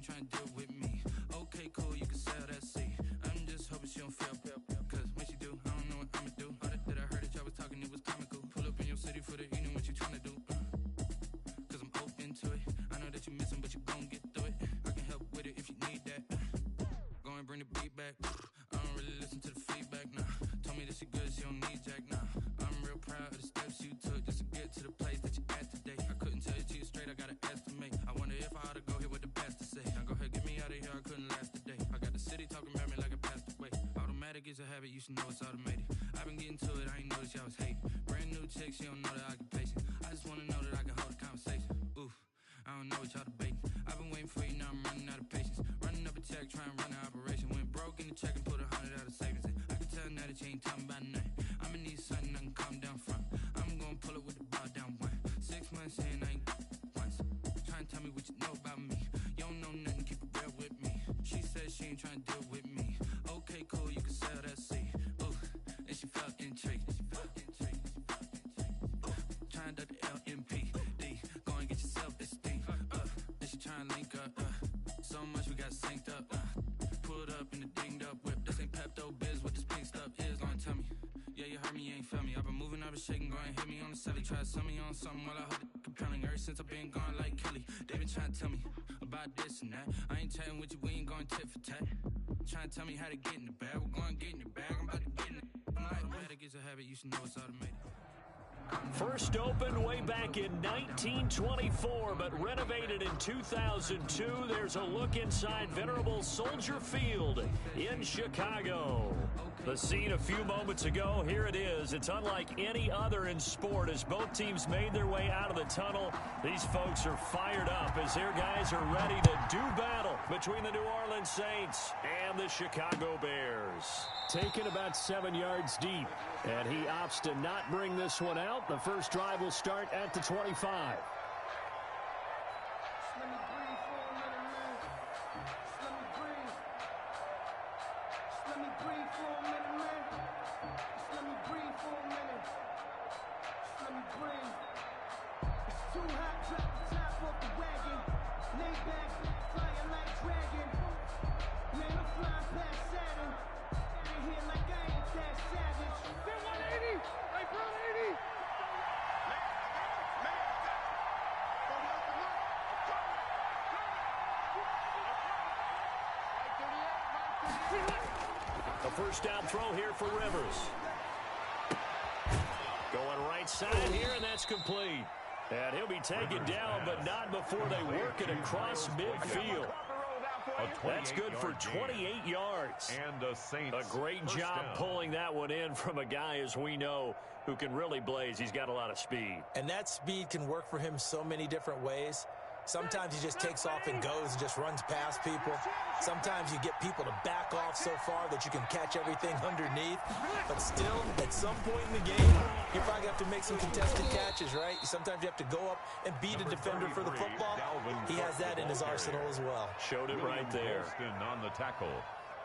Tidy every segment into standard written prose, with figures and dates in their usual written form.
ain't trying to deal with me. Okay, cool, you can sell that seat. I'm just hoping she don't fail. Cause when she do, I don't know what I'ma do. All that I heard that y'all was talking, it was comical. Pull up in your city for the evening, what you trying to do? Cause I'm open to it. I know that you missing, but you gon' get through it. I can help with it if you need that. Go and bring the beat back. I don't really listen to the feedback, nah. Told me that she good, she don't need Jack, nah. I'm real proud of the steps you took just to get to the place that you at today. I couldn't tell you to you straight, I gotta estimate. I wonder if I ought to go here with the best to say. Now go ahead, get me out of here, I couldn't last today. I got the city talking about me like I passed away. Automatic is a habit, you should know it's automated. I've been getting to it, I ain't noticed y'all was hating. Brand new chick, she don't know the occupation. I just wanna know that I can hold a conversation. Oof, I don't know what y'all debating. I've been waiting for you, now I'm running out of patience. Running up a check, trying to run an operation. Went broke in the check and put 100 out of savings in. I can tell now that you ain't talking about nothing. I'ma need something I can calm down from. I'm gonna pull it with the bow down one. 6 months in, I ain't once. Trying to tell me what you know about me. You don't know nothing, keep it real with me. She said she ain't trying to deal with me. Okay, cool, you can sell that seat. Ooh, and she felt intrigued. Trying to duck the LMPD. Go and get your self-esteem. And she trying to link up. So much we got synced up. Pulled up in the dinged up whip. This ain't Pepto Biz, what this pink stuff is. Long tell me. Yeah, you heard me, you ain't felt me. I've been moving, I've been shaking, go and hit me on the celly. Try to sell me on something while I hold it compelling. Ever since I've been gone like Kelly, they been trying to tell me about this and that. I ain't chatting with you, we ain't going tit for tat. Trying to tell me how to get in the bag. We're going to get in the bag, I'm about to get in it. Automatic is a habit, you should know it's automated. First opened way back in 1924, but renovated in 2002. There's a look inside venerable Soldier Field in Chicago. The scene a few moments ago, here it is. It's unlike any other in sport as both teams made their way out of the tunnel. These folks are fired up as their guys are ready to do battle between the New Orleans Saints and the Chicago Bears. Taken about 7 yards deep, and he opts to not bring this one out. The first drive will start at the 25. A first down throw here for Rivers. Going right side here, and that's complete. And he'll be taken down, but not before they work it across midfield. That's good for 28 yards. And the Saints. A great job pulling that one in from a guy, as we know, who can really blaze. He's got a lot of speed. And that speed can work for him so many different ways. Sometimes he just takes off and goes and just runs past people. Sometimes you get people to back off so far that you can catch everything underneath. But still, at some point in the game, you probably have to make some contested catches, right? Sometimes you have to go up and beat a defender for the football. He has that in his arsenal as well. Showed it right there. On the tackle.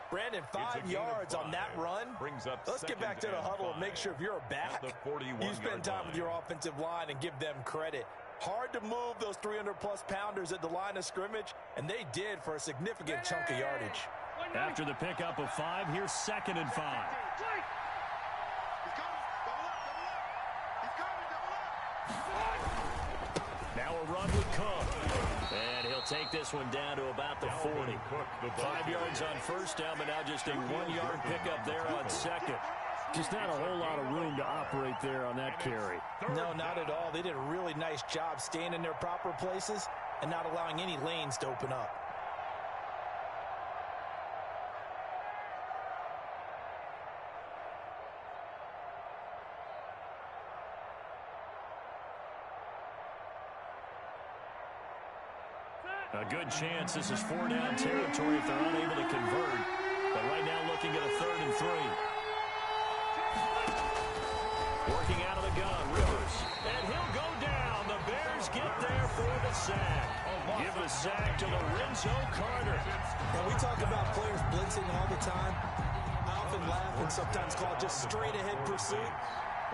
Brandon, 5 yards on that run. Let's get back to the huddle and make sure if you're a back, you spend time with your offensive line and give them credit. Hard to move those 300-plus pounders at the line of scrimmage, and they did for a significant chunk of yardage. After the pickup of 5, here's 2nd and 5. Now a run with Cook. And he'll take this one down to about the 40. 5 yards on first down, but now just a 1-yard pickup there on second. Just not a whole lot of room to operate there on that carry. No, not at all. They did a really nice job staying in their proper places and not allowing any lanes to open up. A good chance this is 4-down territory if they're unable to convert. But right now looking at a 3rd and 3. Working out of the gun, Rivers. And he'll go down. The Bears get there for the sack. Give the sack to Lorenzo Carter. And we talk about players blitzing all the time. I often laugh and sometimes call it just straight-ahead pursuit.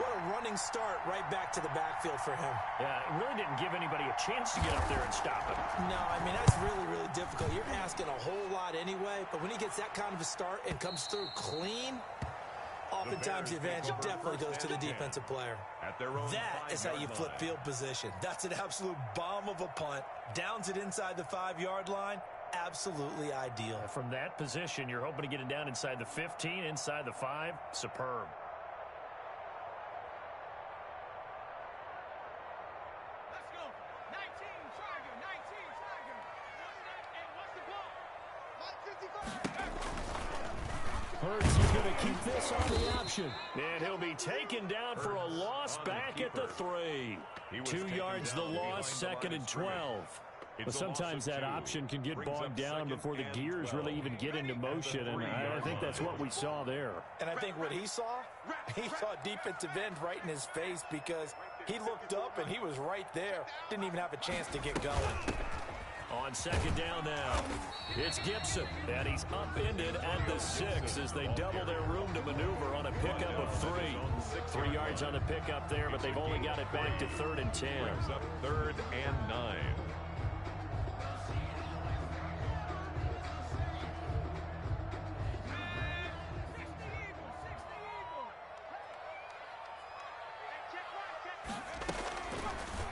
What a running start right back to the backfield for him. Yeah, it really didn't give anybody a chance to get up there and stop him. No, I mean, that's really, really difficult. You're asking a whole lot anyway, but when he gets that kind of a start and comes through clean, oftentimes the advantage definitely goes to the defensive player. That is how you flip field position. That's an absolute bomb of a punt. Downs it inside the 5-yard line. Absolutely ideal. From that position, you're hoping to get it down inside the 15, inside the 5. Superb. Let's go. 19, Tiger. 19, Tiger. And what's the ball? Hurts is going to keep this on the option. And he'll be taken down for a loss back at the 3. 2 yards the loss, 2nd and 12. But sometimes that option can get bogged down before the gears really even get into motion, and I think that's what we saw there. And I think what he saw defensive end right in his face because he looked up and he was right there. Didn't even have a chance to get going. On 2nd down now, it's Gibson, and he's upended at the 6 as they double their room to maneuver on a pickup of 3. 3 yards on the pickup there, but they've only got it back to 3rd and 10. 3rd and 9.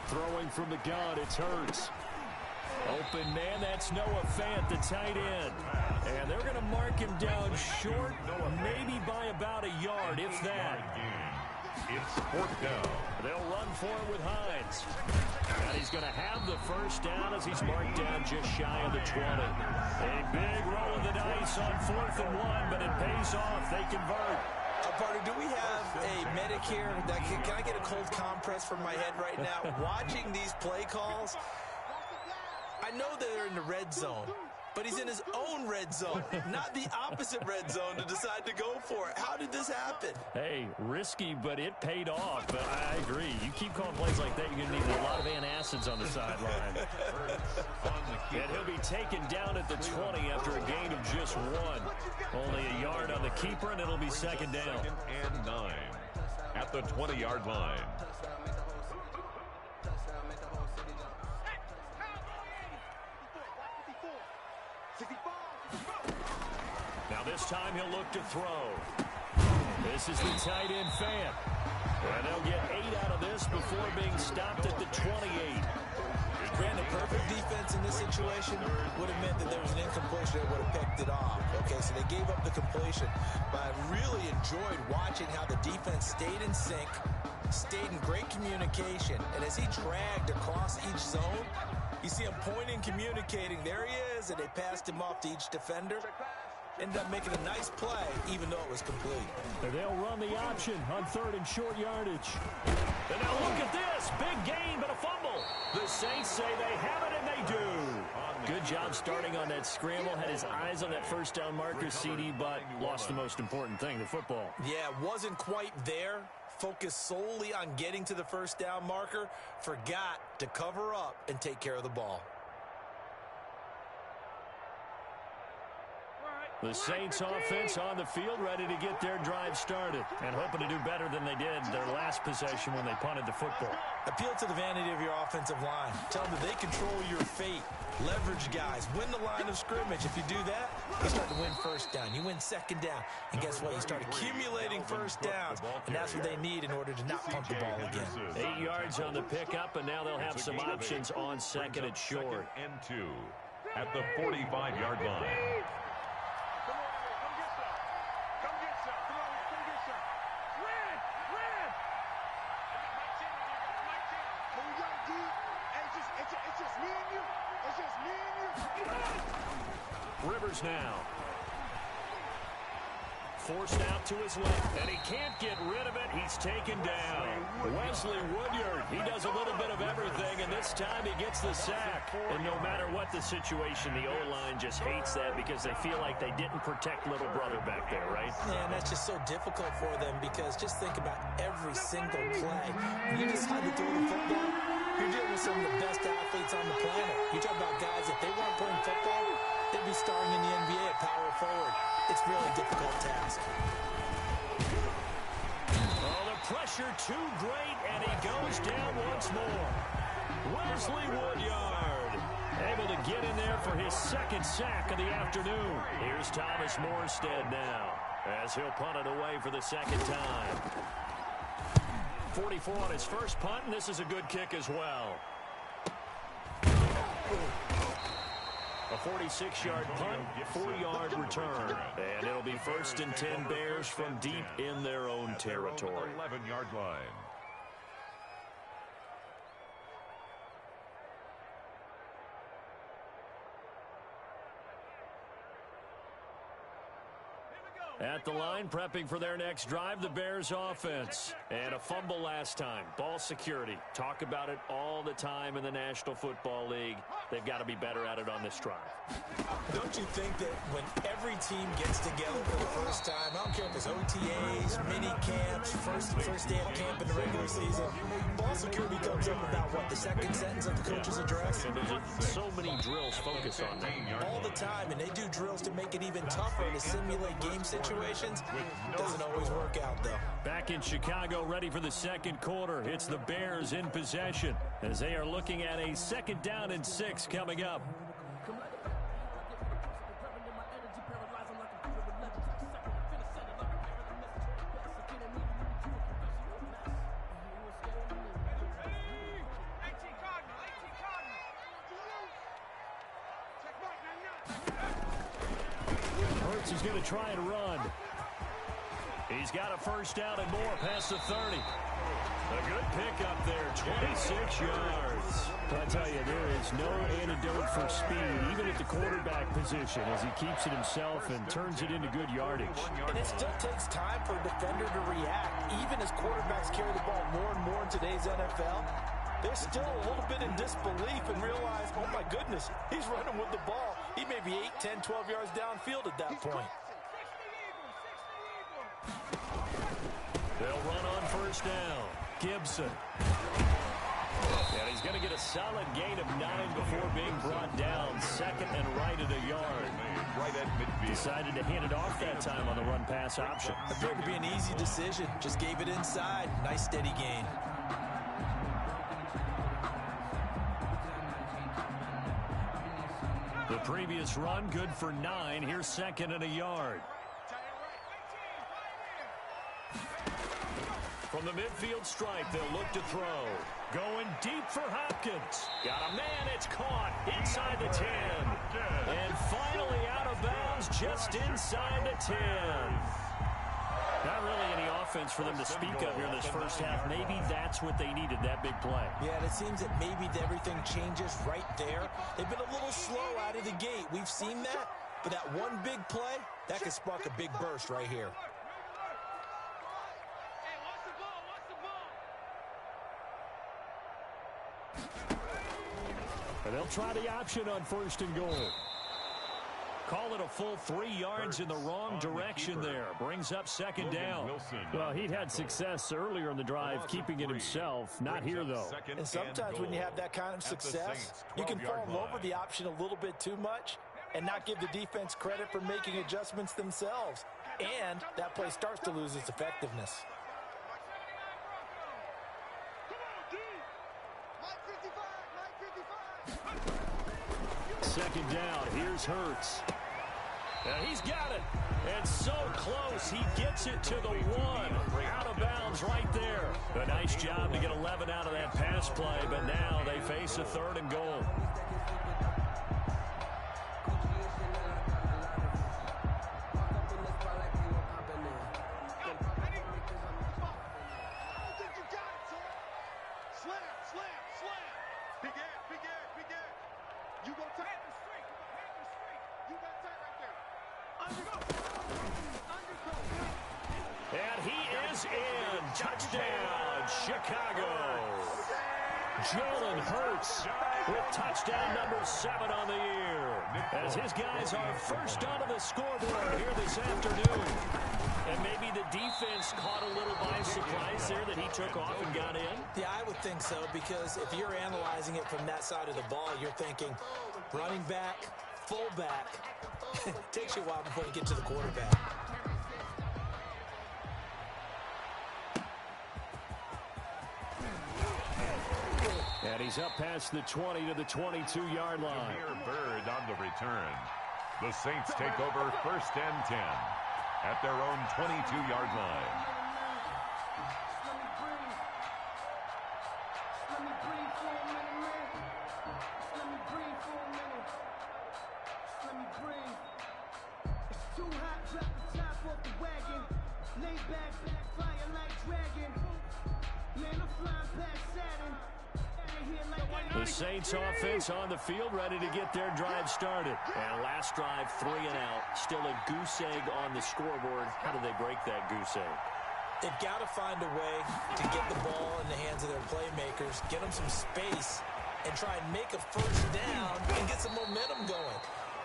Throwing from the gun, it's Hurts. Open man, that's Noah Fant, the tight end. And they're going to mark him down short, maybe by about a yard, if that. It's 4th down. They'll run for it with Hines. And he's going to have the first down as he's marked down just shy of the 20. A big roll of the dice on 4th and 1, but it pays off. They convert. Partner, do we have a medic here? Can I get a cold compress from my head right now? Watching these play calls, I know they're in the red zone, but he's in his own red zone, not the opposite red zone to decide to go for it. How did this happen? Hey, risky, but it paid off. But I agree. You keep calling plays like that, you're going to need a lot of antacids on the sideline. And he'll be taken down at the 20 after a gain of just 1. Only a yard on the keeper, and it'll be 2nd down. 2nd and 9 at the 20-yard line. Now this time he'll look to throw. This is the tight end Fant. And they'll get 8 out of this before being stopped at the 28. Granted, perfect defense in this situation would have meant that there was an incompletion that would have picked it off. Okay, so they gave up the completion. But I really enjoyed watching how the defense stayed in sync, stayed in great communication. And as he dragged across each zone, you see him pointing, communicating. There he is, and they passed him off to each defender. Ended up making a nice play, even though it was complete. And they'll run the option on 3rd and short yardage. And now look at this. Big gain, but a fumble. The Saints say they have it, and they do. Good job starting on that scramble. Had his eyes on that first down marker, CD, but lost the most important thing, the football. Yeah, wasn't quite there. Focused solely on getting to the first down marker. Forgot to cover up and take care of the ball. The Saints offense on the field, ready to get their drive started and hoping to do better than they did their last possession when they punted the football. Appeal to the vanity of your offensive line. Tell them that they control your fate. Leverage guys. Win the line of scrimmage. If you do that, you start to win first down. You win 2nd down. And guess what? You start accumulating first downs. And that's what they need in order to not punt the ball again. 8 yards on the pickup, and now they'll have some options on 2nd and short. 2nd and 2 at the 45-yard line. Rivers now. Forced out to his left, and he can't get rid of it. He's taken down. Wesley Woodyard, he does a little bit of everything, and this time he gets the sack. And no matter what the situation, the O-line just hates that because they feel like they didn't protect little brother back there, right? Yeah, and that's just so difficult for them because just think about every single play. When you decide to throw the football, you're dealing with some of the best athletes on the planet. You talk about guys, if they weren't playing football, they'd be starring in the NBA at power forward. It's really a difficult task. Oh, the pressure too great, and he goes down once more. Wesley Woodyard. able to get in there for his second sack of the afternoon. Here's Thomas Morstead now as he'll punt it away for the second time. 44 on his first punt, and this is a good kick as well. A 46-yard punt, 4-yard return. And it'll be 1st and 10 Bears from deep in their own territory. 11-yard line. At the line, prepping for their next drive, the Bears offense. And a fumble last time. Ball security. Talk about it all the time in the National Football League. They've got to be better at it on this drive. Don't you think that when every team gets together for the first time, I don't care if it's OTAs, mini camps, first day of camp in the regular season, ball security comes up about what, the second sentence of the coach's address? And there's so many drills focus on that. All the time, and they do drills to make it even tougher to simulate game situations. Doesn't always work out, though. Back in Chicago, ready for the second quarter. It's the Bears in possession as they are looking at a 2nd down and 6 coming up. Hurts is going to try and run. He's got a 1st down and more past the 30. A good pickup there, 26 yards. I tell you, there is no antidote for speed, even at the quarterback position, as he keeps it himself and turns it into good yardage. And it still takes time for a defender to react. Even as quarterbacks carry the ball more and more in today's NFL, they're still a little bit in disbelief and realize, oh my goodness, he's running with the ball. He may be 8, 10, 12 yards downfield at that point. They'll run on 1st down. Gibson. And he's going to get a solid gain of 9 before being brought down. 2nd and right at a yard. Right at midfield. Decided to hand it off that time on the run-pass option. Appeared to be an easy decision. Just gave it inside. Nice steady gain. The previous run, good for 9. Here's 2nd and a yard. From the midfield stripe, they'll look to throw. Going deep for Hopkins. Got a man, it's caught inside the 10. And finally out of bounds just inside the 10. Not really any offense for them to speak of here in this first half. Maybe that's what they needed, that big play. Yeah, and it seems that maybe everything changes right there. They've been a little slow out of the gate. We've seen that. But that one big play, that could spark a big burst right here. And they'll try the option on 1st and goal. Call it a full 3 yards in the wrong direction there. Brings up 2nd down. Well, he'd had success earlier in the drive, keeping it himself. Not here, though. And sometimes when you have that kind of success, you can fall over the option a little bit too much and not give the defense credit for making adjustments themselves. And that play starts to lose its effectiveness. Second down. Here's Hurts. And he's got it. And so close. He gets it to the 1. Out of bounds right there. A nice job to get 11 out of that pass play, but now they face a 3rd and goal. And he is in. Touchdown, Chicago. Jalen Hurts with touchdown number 7 on the year. As his guys are first onto the scoreboard here this afternoon. And maybe the defense caught a little by surprise there that he took off and got in. Yeah, I would think so, because if you're analyzing it from that side of the ball, you're thinking running back, fullback. It takes you a while before you get to the quarterback. And And he's up past the 20 to the 22-yard line. Bird on the return. The Saints take over 1st and 10 at their own 22-yard line. The Saints offense on the field, ready to get their drive started. And last drive, 3 and out. Still a goose egg on the scoreboard. How do they break that goose egg? They've got to find a way to get the ball in the hands of their playmakers, get them some space, and try and make a first down and get some momentum going.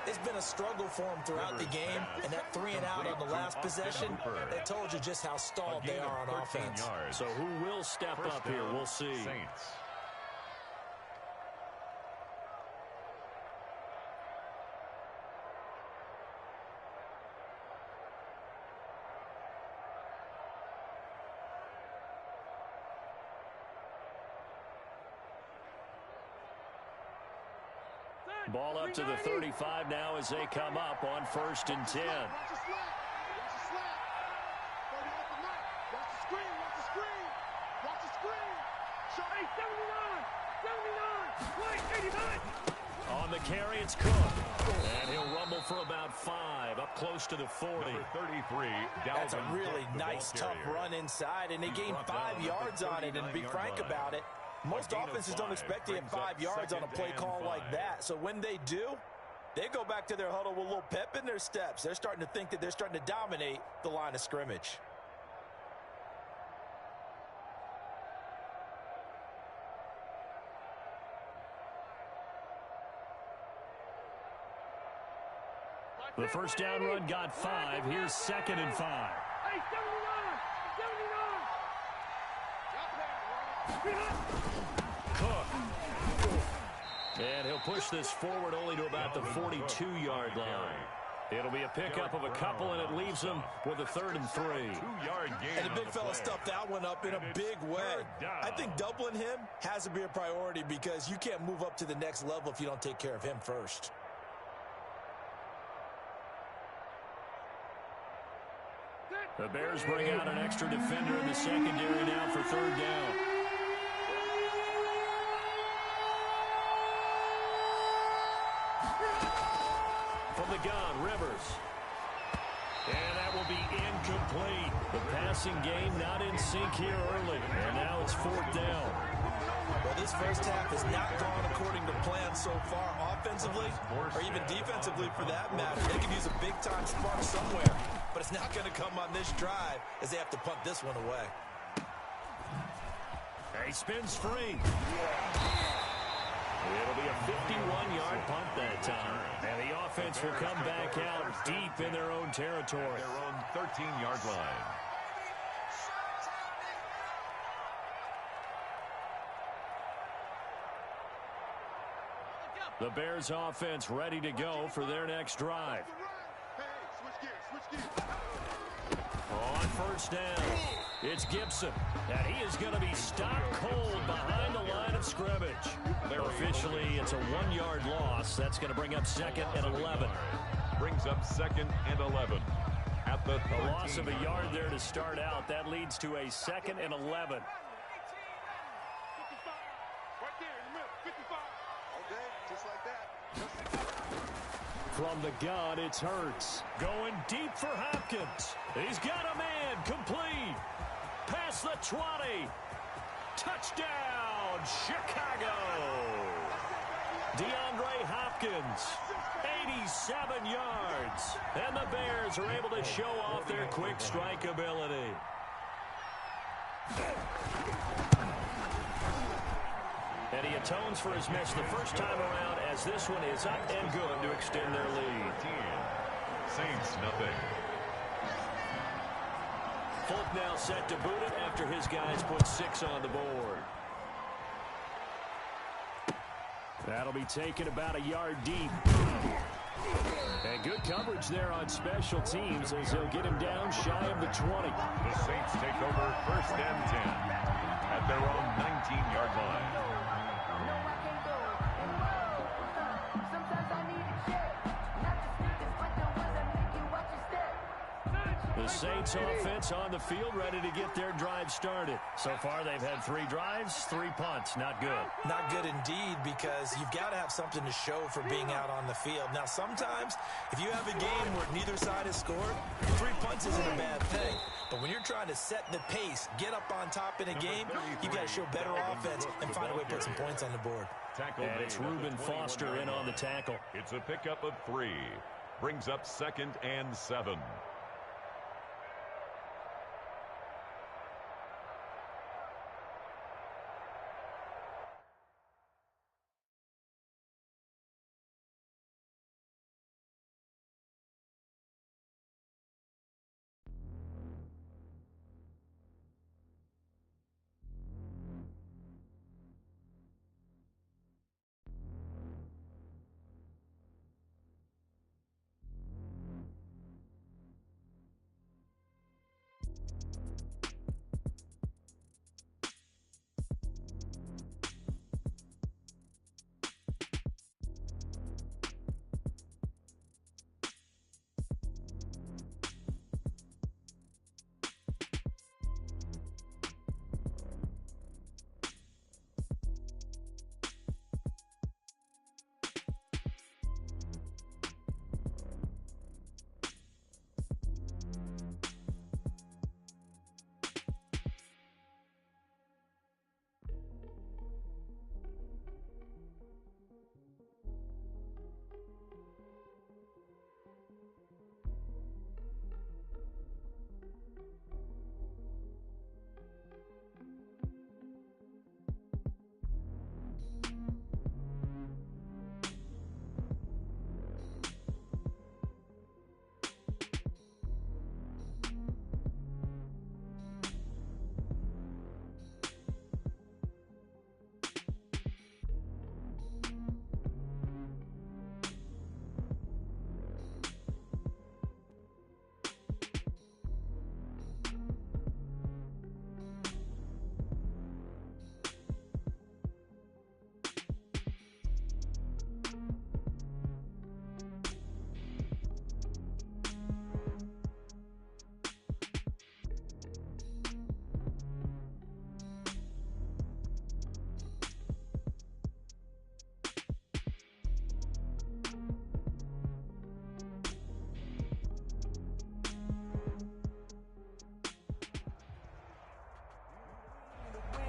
It's been a struggle for them throughout the game, and that 3 and out on the last possession, that told you just how stalled they are on offense. So who will step up here? We'll see. Saints. Ball up to the 35 now as they come up on 1st and 10. On the carry, it's Cook. And he'll rumble for about 5, up close to the 40. Number 33, That's a Dalvin really Cook, the nice, ball tough carrier. run inside, and they gained 5 yards on it. And to be frank about it, most offenses don't expect to get 5 yards on a play call like that. So when they do, they go back to their huddle with a little pep in their steps. They're starting to think that they're starting to dominate the line of scrimmage. The first down run got 5. Here's 2nd and 5. Cook. And he'll push this forward only to about the 42-yard line. It'll be a pickup of a couple, and it leaves them with a 3rd and 3. 2-yard gain. And the big fella stuffed that one up in a big way. I think doubling him has to be a priority because you can't move up to the next level if you don't take care of him first. The Bears bring out an extra defender in the secondary now for 3rd down. From the gun, Rivers. And that will be incomplete. The passing game not in sync here early. And now it's 4th down. Well, this first half has not gone according to plan so far offensively or even defensively for that matter. They could use a big-time spark somewhere, but it's not going to come on this drive as they have to punt this one away. He spins free. It'll be a 51-yard punt that time. And the offense will come back out deep in their own territory. Their own 13-yard line. The Bears offense ready to go for their next drive. On 1st down, it's Gibson. And he is going to be stopped cold behind the line of scrimmage. Officially, it's a 1-yard loss. That's going to bring up 2nd and 11. Brings up 2nd and 11. At the A loss of a yard there to start out. That leads to a 2nd and 11. From the gun, it's Hurts. Going deep for Hopkins. He's got a man. Complete. Past the 20. Touchdown, Chicago. DeAndre Hopkins, 87 yards. And the Bears are able to show off their quick strike ability. And he atones for his miss the first time around as this one is up and good to extend their lead. Saints nothing. Folk now set to boot it after his guys put 6 on the board. That'll be taken about a yard deep. And good coverage there on special teams as they'll get him down shy of the 20. The Saints take over 1st and 10 at their own 19-yard line. The Saints offense on the field, ready to get their drive started. So far, they've had 3 drives, 3 punts. Not good. Not good indeed, because you've got to have something to show for being out on the field. Now, sometimes, if you have a game where neither side has scored, 3 punts isn't a bad thing. But when you're trying to set the pace, get up on top in a game, you've got to show better offense and find a way to put some points on the board. And it's Reuben Foster in on the tackle. It's a pickup of 3. Brings up 2nd and 7.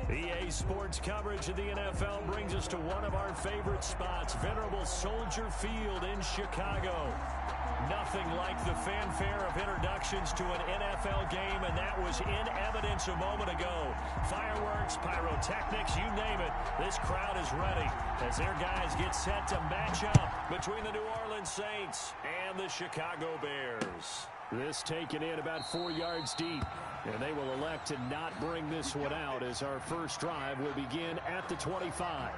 EA Sports coverage of the NFL brings us to one of our favorite spots, venerable Soldier Field in Chicago. Nothing like the fanfare of introductions to an NFL game, and that was in evidence a moment ago. Fireworks, pyrotechnics, you name it. This crowd is ready as their guys get set to match up between the New Orleans Saints and the Chicago Bears. This taken in about 4 yards deep, and they will elect to not bring this one out as our first drive will begin at the 25.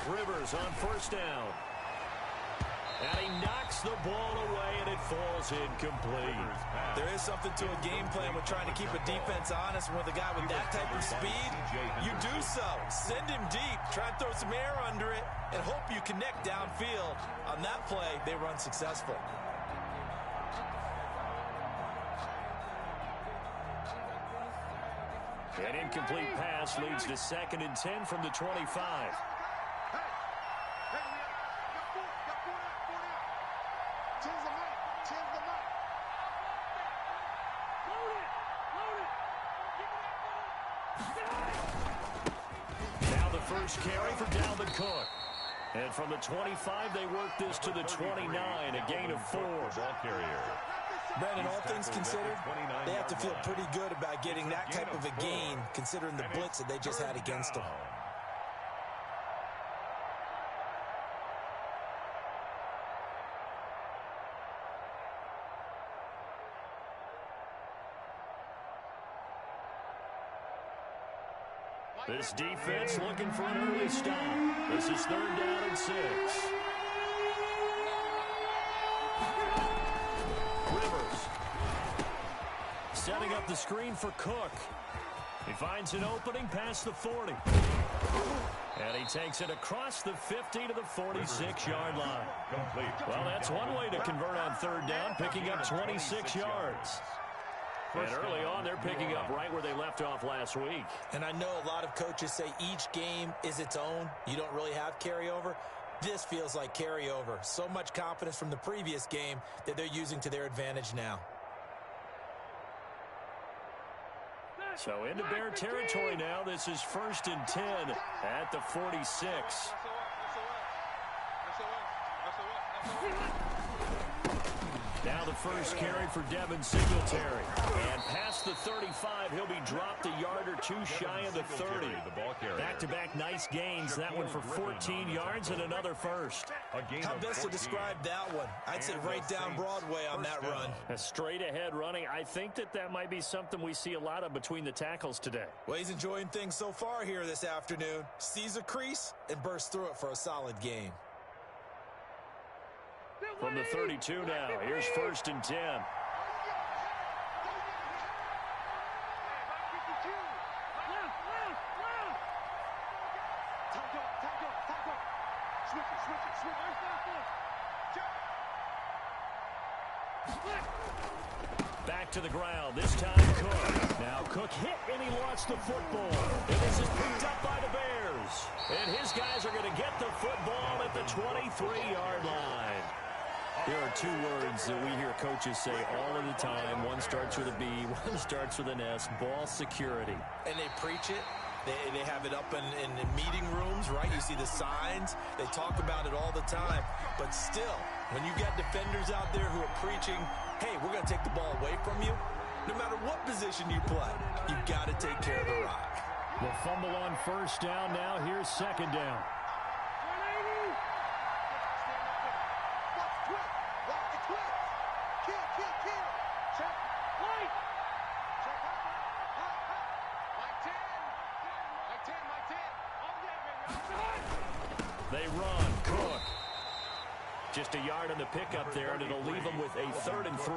Rivers on first down. And he knocks the ball away, and it falls incomplete. There is something to a game plan with trying to keep a defense honest. With a guy with that type of speed, you do so. Send him deep. Try and throw some air under it and hope you connect downfield. On that play, they run successful. An incomplete pass leads to 2nd and 10 from the 25. Now the first carry for Dalvin Cook. And from the 25, they work this to the 29, a gain of 4. Ball carrier. Brandon, all things considered, they have to feel pretty good about getting that type of a gain, considering the blitz that they just had against them. This defense looking for an early stop. This is 3rd down and 6. Rivers setting up the screen for Cook. He finds an opening past the 40. And he takes it across the 50 to the 46-yard line. Well, that's one way to convert on 3rd down, picking up 26 yards. And early on, they're picking up right where they left off last week. And I know a lot of coaches say each game is its own. You don't really have carryover. This feels like carryover. So much confidence from the previous game that they're using to their advantage now. So into Bear territory now. This is 1st and 10 at the 46. Now the first carry for Devin Singletary. And past the 35, he'll be dropped a yard or two shy of the 30. Back-to-back nice gains. That one for 14 yards and another first. How best to describe that one? I'd say right down Broadway on that run. A straight-ahead running. I think that might be something we see a lot of between the tackles today. Well, he's enjoying things so far here this afternoon. Sees a crease and bursts through it for a solid game. From the 32 now, here's 1st and 10. Back to the ground, this time Cook. Now Cook hit and he lost the football. And this is picked up by the Bears. And his guys are going to get the football at the 23-yard line. There are two words that we hear coaches say all of the time. One starts with a B, one starts with an S, ball security. And they preach it. They have it up in meeting rooms, right? You see the signs. They talk about it all the time. But still, when you got defenders out there who are preaching, hey, we're going to take the ball away from you, no matter what position you play, you've got to take care of the rock. The fumble on 1st down now. Here's 2nd down. They run. Cook. Just a yard on the pickup there, and it'll leave them with a 3rd and 3.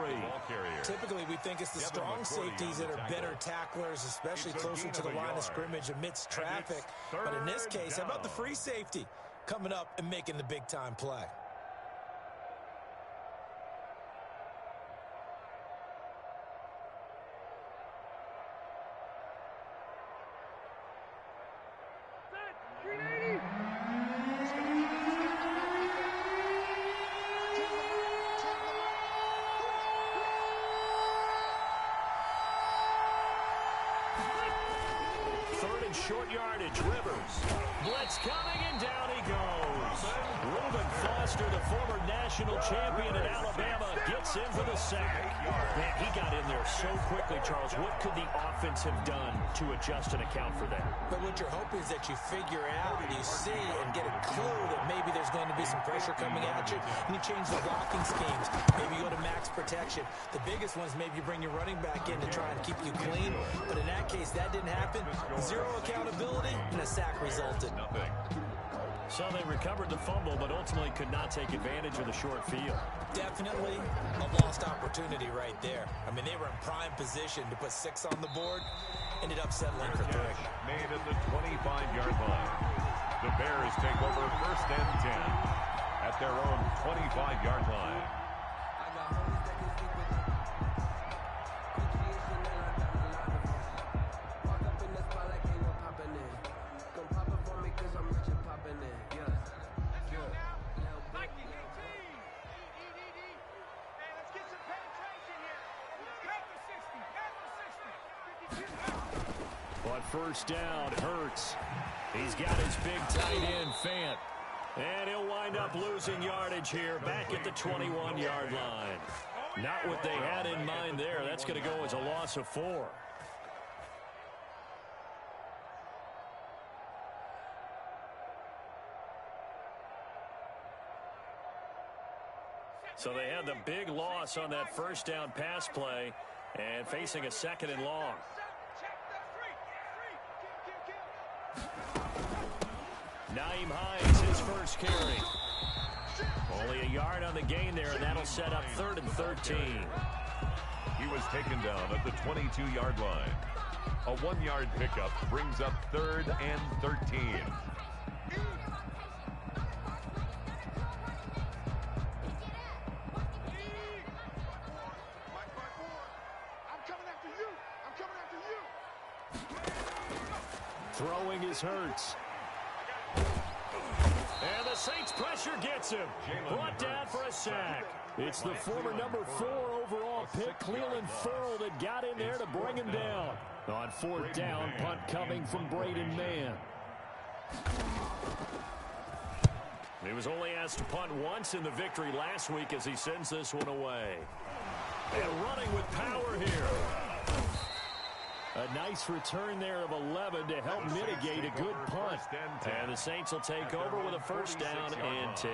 Typically, we think it's the strong safeties that are better tacklers, especially closer to the line of scrimmage amidst traffic. But in this case, how about the free safety coming up and making the big-time play? Short yardage, Rivers. Blitz coming, and down he goes. Reuben Foster, the former national champion at Alabama, gets in for the sack. Man, he got in there so quickly, Charles. What could the offense have done to adjust and account for that? But what you're hoping is that you figure out, you see, and get a clue that maybe there's going to be some pressure coming at you, and you change the blocking schemes. Maybe you go to max protection. The biggest ones, maybe you bring your running back in to try and keep you clean. But in that case, that didn't happen. Zero accountability, and a sack resulted. So they recovered the fumble, but ultimately could not take advantage of the short field. Definitely a lost opportunity right there. I mean, they were in prime position to put 6 on the board. Ended up settling for 3. Made at the 25-yard line. The Bears take over 1st and 10 at their own 25-yard line. On 1st down, Hurts. He's got his big tight end, Fant. And he'll wind up losing yardage here back at the 21-yard line. Not what they had in mind there. That's going to go as a loss of 4. So they had the big loss on that 1st down pass play and facing a 2nd and long. Naeem Hines, his first carry. Only a yard on the gain there, and that'll set up 3rd and 13. He was taken down at the 22-yard line. A 1-yard pickup brings up 3rd and 13. Throwing is Hurts. And the Saints pressure gets him. Brought down for a sack. It's the former number 4 overall pick, Cleveland Ferrell, that got in there to bring him down. On 4th down, punt coming from Braden Mann. He was only asked to punt once in the victory last week as he sends this one away. And running with power here. A nice return there of 11 to help mitigate a good punt. And the Saints will take over with a 1st down and 10.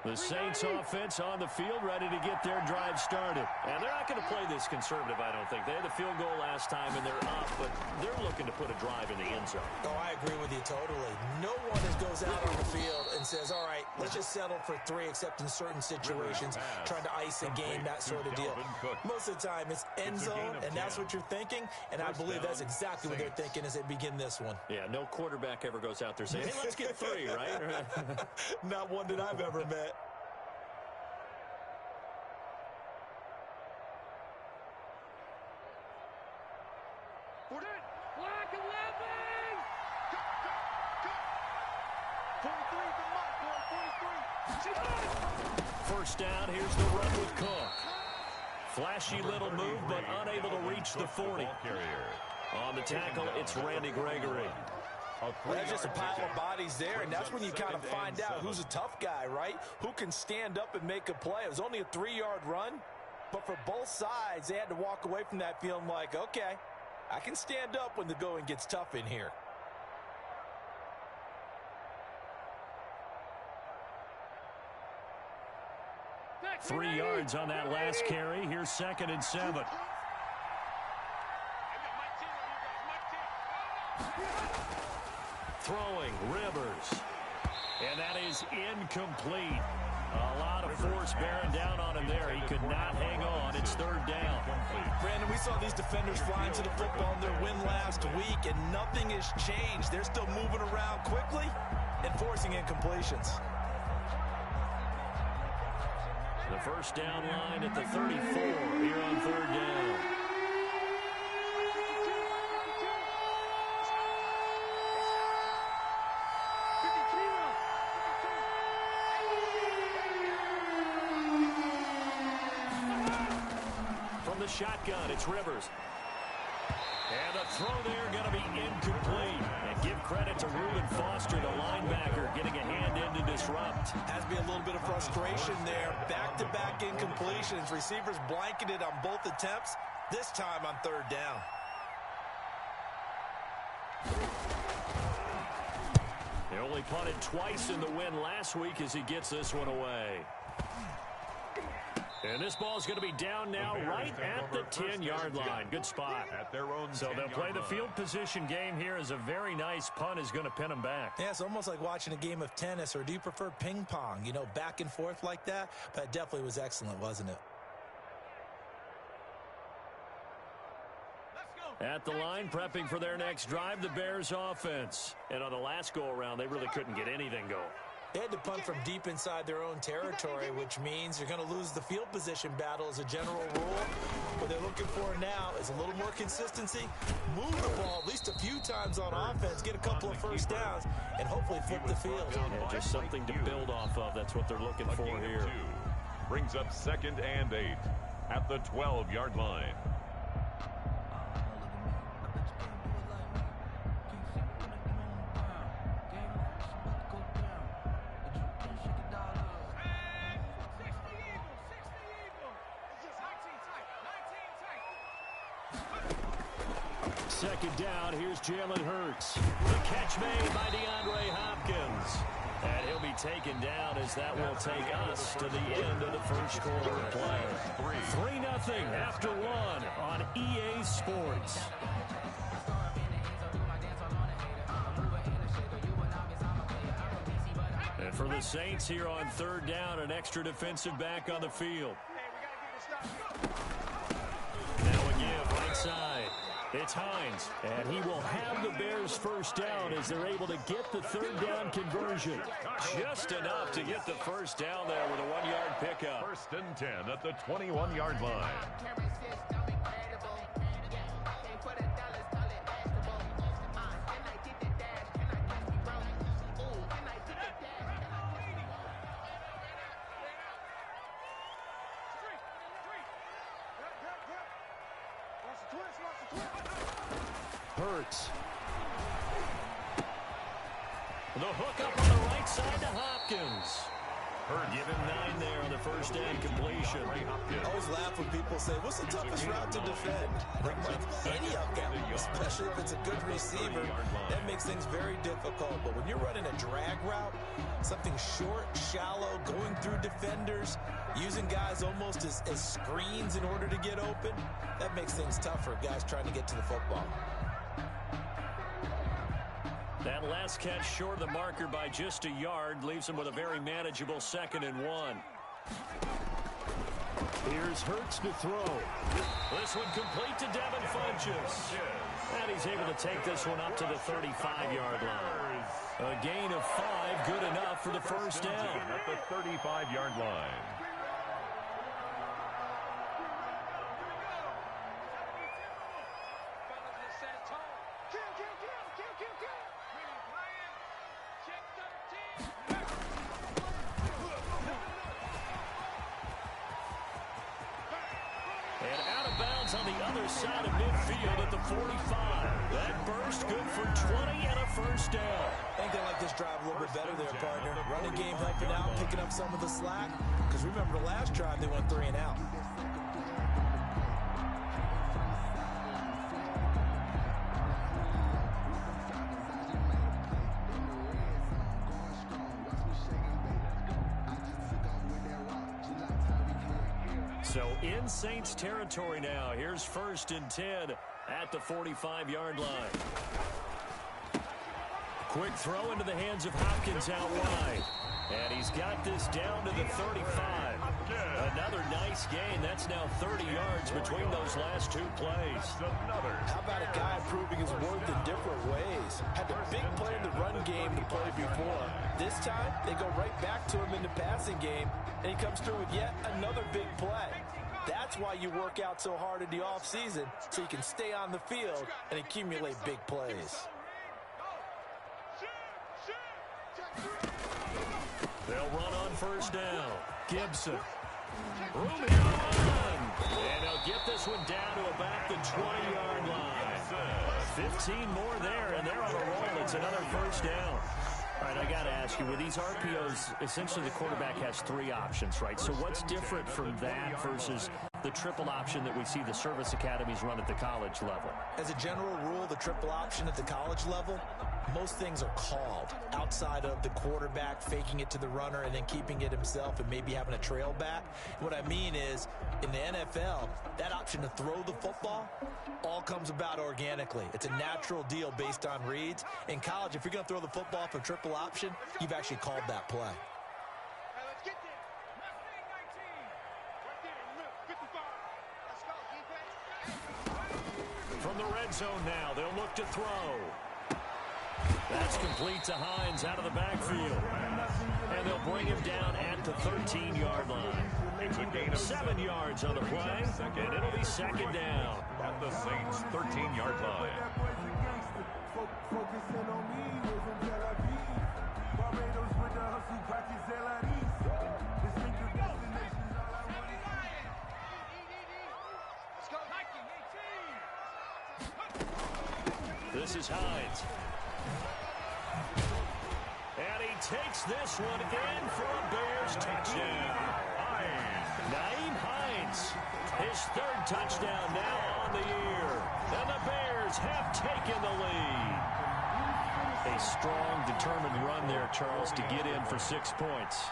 The Saints offense on the field, ready to get their drive started. And they're not going to play this conservative, I don't think. They had the field goal last time, and they're up, but they're looking to put a drive in the end zone. Oh, I agree with you totally. No one goes out on the field and says, all right, let's just settle for 3, except in certain situations, trying to ice a game, that sort of deal. Most of the time, it's end zone, and that's what you're thinking, and I believe that's exactly what they're thinking as they begin this one. Yeah, no quarterback ever goes out there saying, hey, let's get 3, right? Not one that I've ever met. Black 11! 43. 1st down, here's the run with Cook. Flashy little move, but unable to reach the 40. On the tackle, it's Randy Gregory. There's just a pile of bodies there, and that's when you kind of find out who's a tough guy, right? Who can stand up and make a play. It was only a 3-yard run, but for both sides, they had to walk away from that feeling like, okay, I can stand up when the going gets tough in here. Three yards on that last carry. Here's 2nd and 7. Throwing, Rivers. And that is incomplete. A lot of force bearing down on him there. He could not hang on. It's 3rd down. Brandon, we saw these defenders flying to the football in their win last week, and nothing has changed. They're still moving around quickly and forcing incompletions. The 1st down line at the 34 here on 3rd down. From the shotgun, it's Rivers. And the throw there going to be incomplete. And give credit to Reuben Foster, the linebacker, getting a hand in to disrupt. Has to be a little bit of frustration there. Back-to-back incompletions. Receivers blanketed on both attempts, this time on 3rd down. They only punted twice in the win last week as he gets this one away. And this ball is going to be down now right at the 10-yard line. Good spot. At their own so they'll play the field position game here as a very nice punt is going to pin them back. Yeah, it's almost like watching a game of tennis, or do you prefer ping pong? You know, back and forth like that? But it definitely was excellent, wasn't it? At the line, prepping for their next drive, the Bears offense. And on the last go-around, they really couldn't get anything going. They had to punt from deep inside their own territory, which means you're going to lose the field position battle as a general rule. What they're looking for now is a little more consistency, move the ball at least a few times on offense, get a couple of 1st downs, and hopefully flip the field. Yeah, just something to build off of. That's what they're looking for here. Brings up 2nd and 8 at the 12-yard line. second down. Here's Jalen Hurts. The catch made by DeAndre Hopkins. And he'll be taken down as that will take us to the end of the first quarter of play. 3-0 after one on EA Sports. And for the Saints here on third down, an extra defensive back on the field. Now a give right side. It's Hines, and he will have the Bears first down as they're able to get the third down conversion. Just enough to get the first down there with a 1-yard pickup. 1st and 10 at the 21-yard line. Hurts. The hook up on the right side to Hopkins. Give him 9 there on the first down completion. I always laugh when people say, what's the toughest route to defend? I'm like, any of them, especially if it's a good receiver, that makes things very difficult. But when you're running a drag route, something short, shallow, going through defenders, using guys almost as screens in order to get open, that makes things tough for guys trying to get to the football. That last catch short of the marker by just a yard leaves him with a very manageable 2nd and 1. Here's Hurts to throw. This one complete to Devin Funchess. And he's able to take this one up to the 35-yard line. A gain of 5, good enough for the first down. At the 35-yard line. And out of bounds on the other side of midfield at the 45. That burst good for 20 and a first down. I think they like this drive a little bit better there, partner. Running game helping out, picking up some of the slack. Because remember the last drive, they went 3 and out. So in Saints territory now. Here's 1st and 10 at the 45-yard line. Quick throw into the hands of Hopkins out wide. And he's got this down to the 35. Another nice gain. That's now 30 yards between those last 2 plays. How about a guy proving his worth in different ways? Had the big play in the run game to play before. This time, they go right back to him in the passing game, and he comes through with yet another big play. That's why you work out so hard in the offseason, so you can stay on the field and accumulate big plays. They'll run on first down. Gibson. Room here to run. And they'll get this one down to about the 20-yard line. 15 more there, and they're on a roll. It's another first down. All right, I got to ask you, with these RPOs, essentially the quarterback has 3 options, right? So what's different from that versus the triple option that we see the service academies run at the college level? As a general rule, the triple option at the college level, most things are called outside of the quarterback faking it to the runner and then keeping it himself and maybe having a trail back. What I mean is, in the NFL, that option to throw the football all comes about organically. It's a natural deal based on reads. In college, if you're going to throw the football for triple option, you've actually called that play. From the red zone now, they'll look to throw. That's complete to Hines out of the backfield. And they'll bring him down at the 13-yard line. It's a gain of 7 yards on the play, and it'll be second down. At the Saints' 13-yard line. This is Hines. And he takes this one in for a Bears touchdown. Nyheim Hines, his third touchdown now on the year. And the Bears have taken the lead. A strong, determined run there, Charles, to get in for 6 points.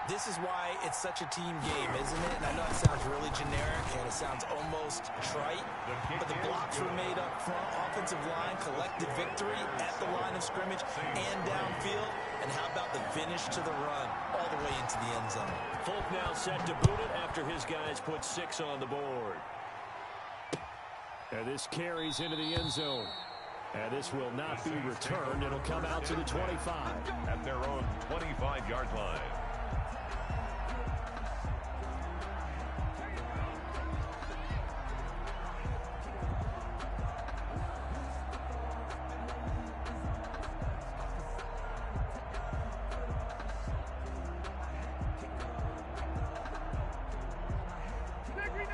This is why it's such a team game, isn't it? And I know it sounds really generic and it sounds almost trite, but the blocks were made up front, offensive line, collected victory at the line of scrimmage and downfield. And how about the finish to the run all the way into the end zone? Folk now set to boot it after his guys put 6 on the board. And this carries into the end zone. And this will not be returned. It'll come out to the 25. At their own 25-yard line.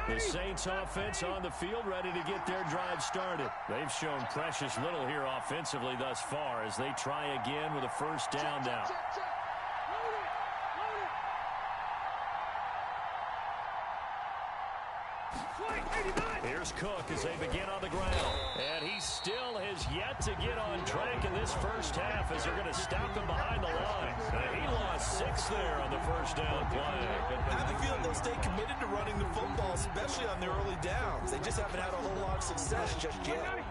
The Saints offense on the field, ready to get their drive started. They've shown precious little here offensively thus far as they try again with a first down now. Here's Cook as they begin on the ground. And he still has yet to get on track in this first half as they're going to stop him behind the line. He lost 6 there on the first down play. I have a feeling they'll stay committed to running the football, especially on their early downs. They just haven't had a whole lot of success just yet.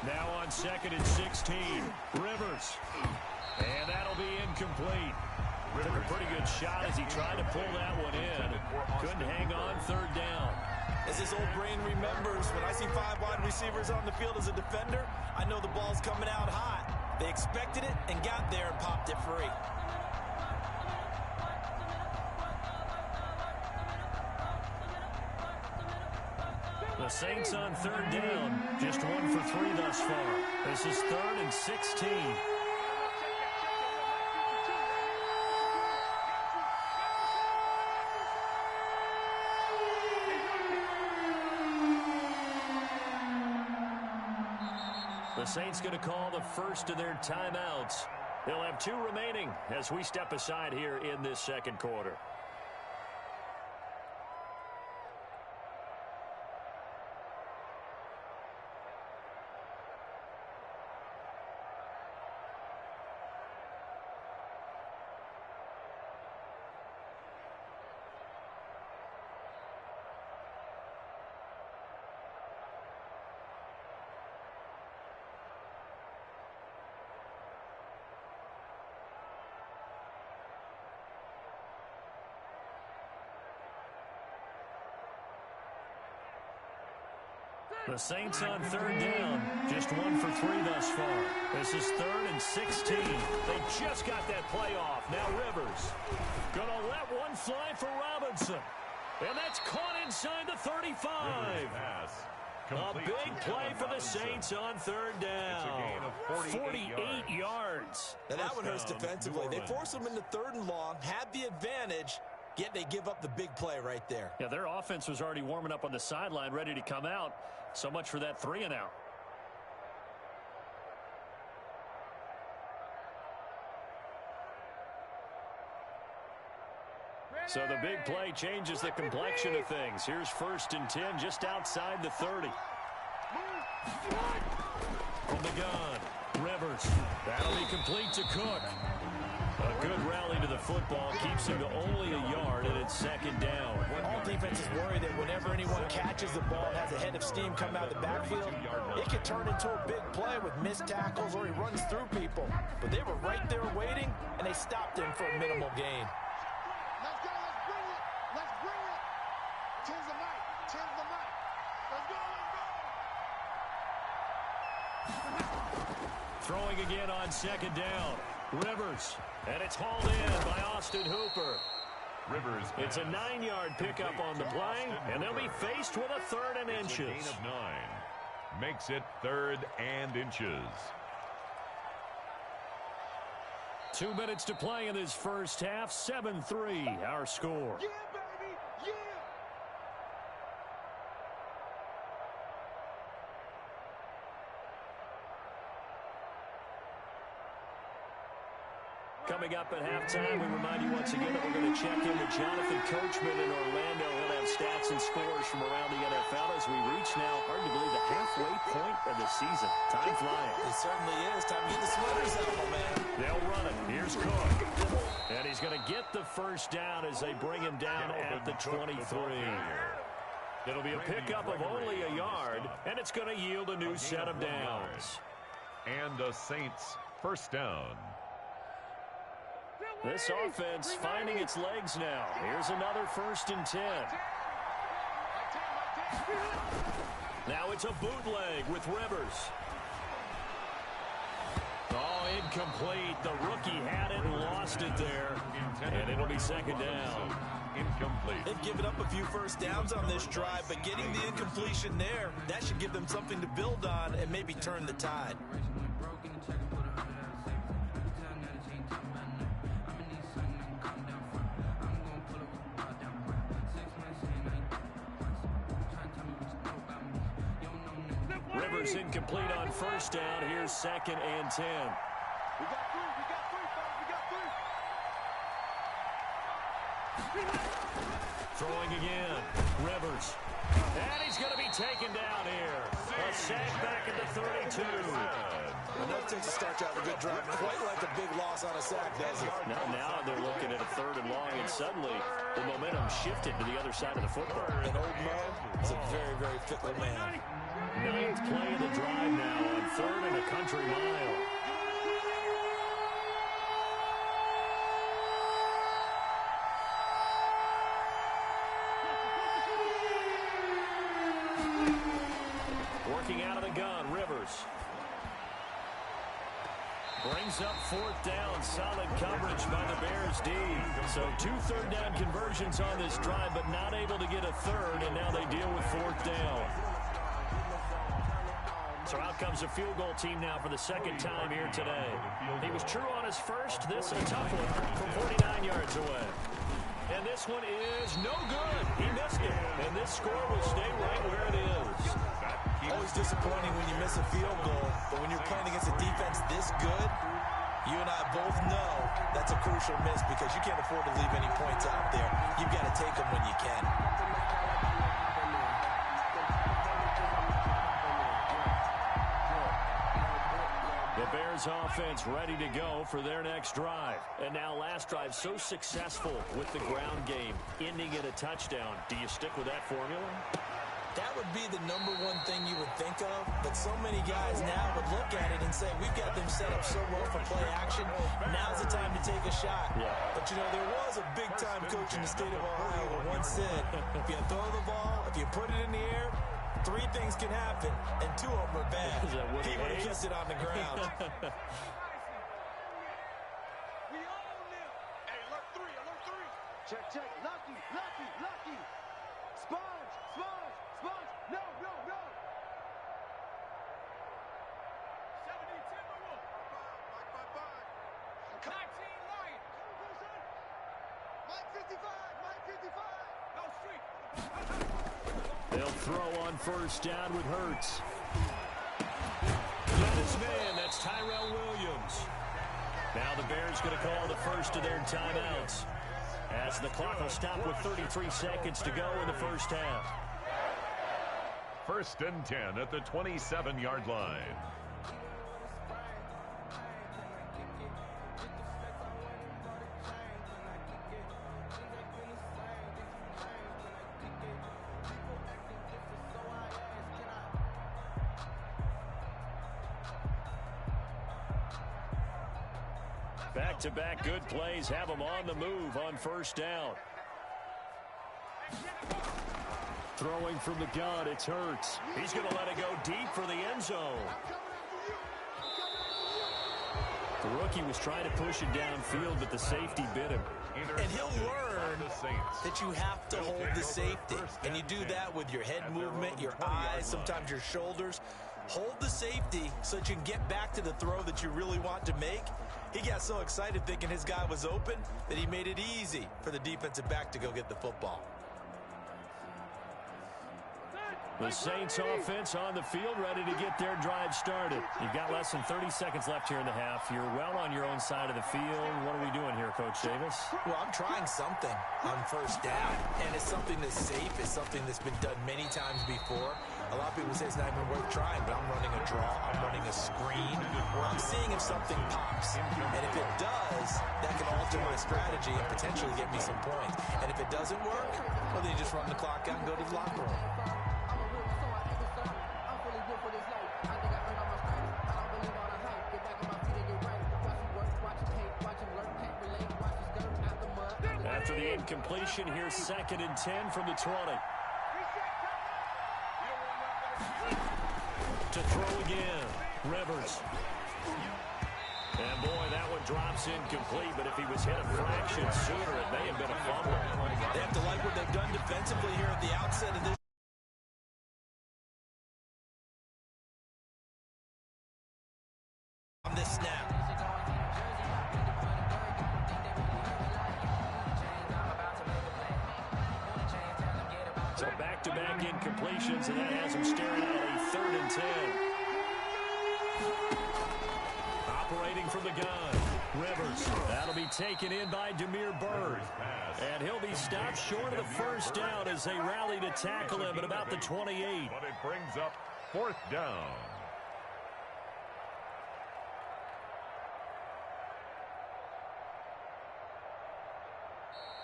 Now on 2nd and 16, Rivers. And that'll be incomplete. Took a pretty good shot as he tried to pull that one in. Couldn't hang on 3rd down. As his old brain remembers, when I see 5 wide receivers on the field as a defender, I know the ball's coming out hot. They expected it and got there and popped it free. The Saints on 3rd down, just 1 for 3 thus far. This is 3rd and 16. The Saints going to call the first of their timeouts. They'll have 2 remaining as we step aside here in this second quarter. The Saints on 3rd down, just 1 for 3 thus far. This is 3rd and 16. They just got that play off. Now Rivers gonna let one fly for Robinson. And that's caught inside the 35. A big play for the Saints on 3rd down. 48 yards. Now that one hurts defensively. They force them into 3rd and long, had the advantage, yet they give up the big play right there. Yeah, their offense was already warming up on the sideline, ready to come out. So much for that 3 and out. So the big play changes the complexion of things. Here's 1st and 10 just outside the 30. From the gun, Rivers. That'll be complete to Cook. A good rally to the football keeps him to only a yard, and it's 2nd down. All defenses worry that whenever anyone catches the ball and has a head of steam come out of the backfield, it could turn into a big play with missed tackles or he runs through people. But they were right there waiting, and they stopped him for a minimal gain. Let's go, let's bring it. Let's bring it. Tis the night. Tis the night. Let's go, let's go. Throwing again on 2nd down. Rivers. And it's hauled in by Austin Hooper. Rivers. It's a 9-yard pickup on the play, and they'll be faced with a 3rd and inches. Gain of 9. Makes it 3rd and inches. 2 minutes to play in this first half. 7-3, our score. Yeah, baby. Yeah. coming up at halftime. We remind you once again that we're going to check in with Jonathan Coachman in Orlando. He'll have stats and scores from around the NFL as we reach now, hard to believe, the halfway point of the season. Time flying. It certainly is. Time to get the sweaters out, my man. They'll run it. Here's Cook. And he's going to get the first down as they bring him down at the 23. It'll be a pickup of only a yard, and it's going to yield a new set of downs. And a Saints first down. This offense finding its legs now. Here's another 1st and 10. Now it's a bootleg with Rivers. Oh, incomplete. The rookie had it and lost it there. And it'll be second down. Incomplete. They've given up a few first downs on this drive, but getting the incompletion there, that should give them something to build on and maybe turn the tide. Rivers incomplete on first down. Here's 2nd and 10. We got three, fellas. We got three. Throwing again. Rivers. And he's going to be taken down here. A sack back at the 32. Enough takes to start you out a good drive. Quite like a big loss on a sack, does it? Now they're looking at a 3rd and long, and suddenly the momentum shifted to the other side of the football. And old Mo is a very, very fickle man. 9th play of the drive now on 3rd and a country mile. Working out of the gun, Rivers. Brings up 4th down. Solid coverage by the Bears D. So 2 3rd down conversions on this drive, but not able to get a 3rd, and now they deal with 4th down. So out comes a field goal team now for the 2nd time here today. He was true on his first. This a tough one from 49 yards away. And this one is no good. He missed it. And this score will stay right where it is. Always disappointing when you miss a field goal, but when you're playing against a defense this good, you and I both know that's a crucial miss because you can't afford to leave any points out there. You've got to take them when you can. The Bears offense ready to go for their next drive. And now last drive so successful with the ground game, ending in a touchdown. Do you stick with that formula? That would be the #1 thing you would think of, but so many guys now would look at it and say, we've got them set up so well for play action, now's the time to take a shot. Yeah. But, you know, there was a big-time coach in the state of Ohio who once said, if you throw the ball, if you put it in the air, 3 things can happen, and 2 of them are bad. He would have kissed it on the ground. We own them. Hey, alert 3. Check. Lucky. Sponge. No. 70 Timberwolf. 19 Lion. Mike 55. No streak. They'll throw on first down with Hurts. Got his man. That's Tyrell Williams. Now the Bears going to call the first of their timeouts as the clock will stop with 33 seconds to go in the first half. 1st and 10 at the 27-yard line. Back-to-back good plays have them on the move on first down. Throwing from the gun, it's Hurts. He's going to let it go deep for the end zone. The rookie was trying to push it downfield, but the safety bit him. And he'll learn that you have to hold the safety. And you do that with your head movement, your eyes, sometimes your shoulders. Hold the safety so that you can get back to the throw that you really want to make. He got so excited thinking his guy was open that he made it easy for the defensive back to go get the football. The Saints offense on the field, ready to get their drive started. You've got less than 30 seconds left here in the half. You're well on your own side of the field. What are we doing here, Coach Davis? Well, I'm trying something on first down, and it's something that's safe. It's something that's been done many times before. A lot of people say it's not even worth trying, but I'm running a draw. I'm running a screen where I'm seeing if something pops. And if it does, that can alter my strategy and potentially get me some points. And if it doesn't work, well, then you just run the clock out and go to the locker room. After the incompletion, here's 2nd and 10 from the 20. To throw again, Rivers. And boy, that one drops incomplete, but if he was hit a fraction sooner, it may have been a fumble. They have to like what they've done defensively here at the outset of this. On this snap. So back-to-back incompletions, and that has him staring at a 3rd and 10. Operating from the gun, Rivers. That'll be taken in by Demir Bird. And he'll be stopped short of the first down as they rally to tackle him at about the 28. But it brings up 4th down.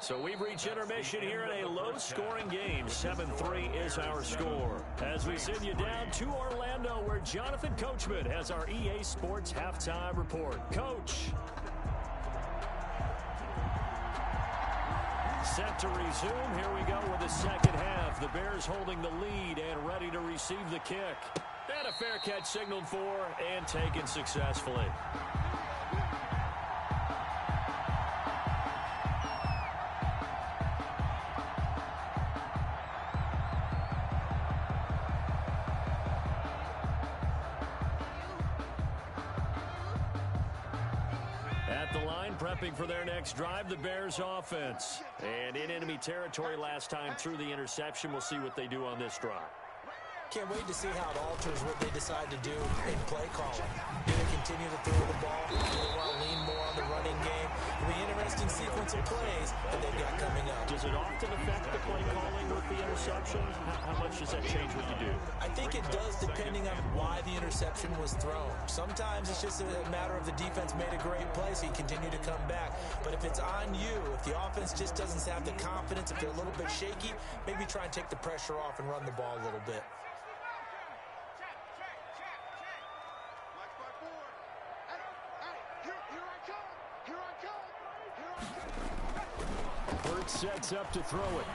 So we've reached intermission here in a low-scoring game. 7-3 is our score. As we send you down to Orlando, where Jonathan Coachman has our EA Sports Halftime Report. Coach. Set to resume. Here we go with the second half. The Bears holding the lead and ready to receive the kick. And a fair catch signaled for and taken successfully. Prepping for their next drive, the Bears offense. And in enemy territory last time through the interception. We'll see what they do on this drive. Can't wait to see how it alters what they decide to do in play calling. Do they continue to throw the ball? Do they want to lean more on the running game? It'll be an interesting sequence of plays that they've got coming up. Does it often affect the play calling with the interception? How much does that change what you do? I think it does, depending on why the interception was thrown. Sometimes it's just a matter of the defense made a great play, so you continue to come back. But if it's on you, if the offense just doesn't have the confidence, if they're a little bit shaky, maybe try and take the pressure off and run the ball a little bit. Sets up to throw it.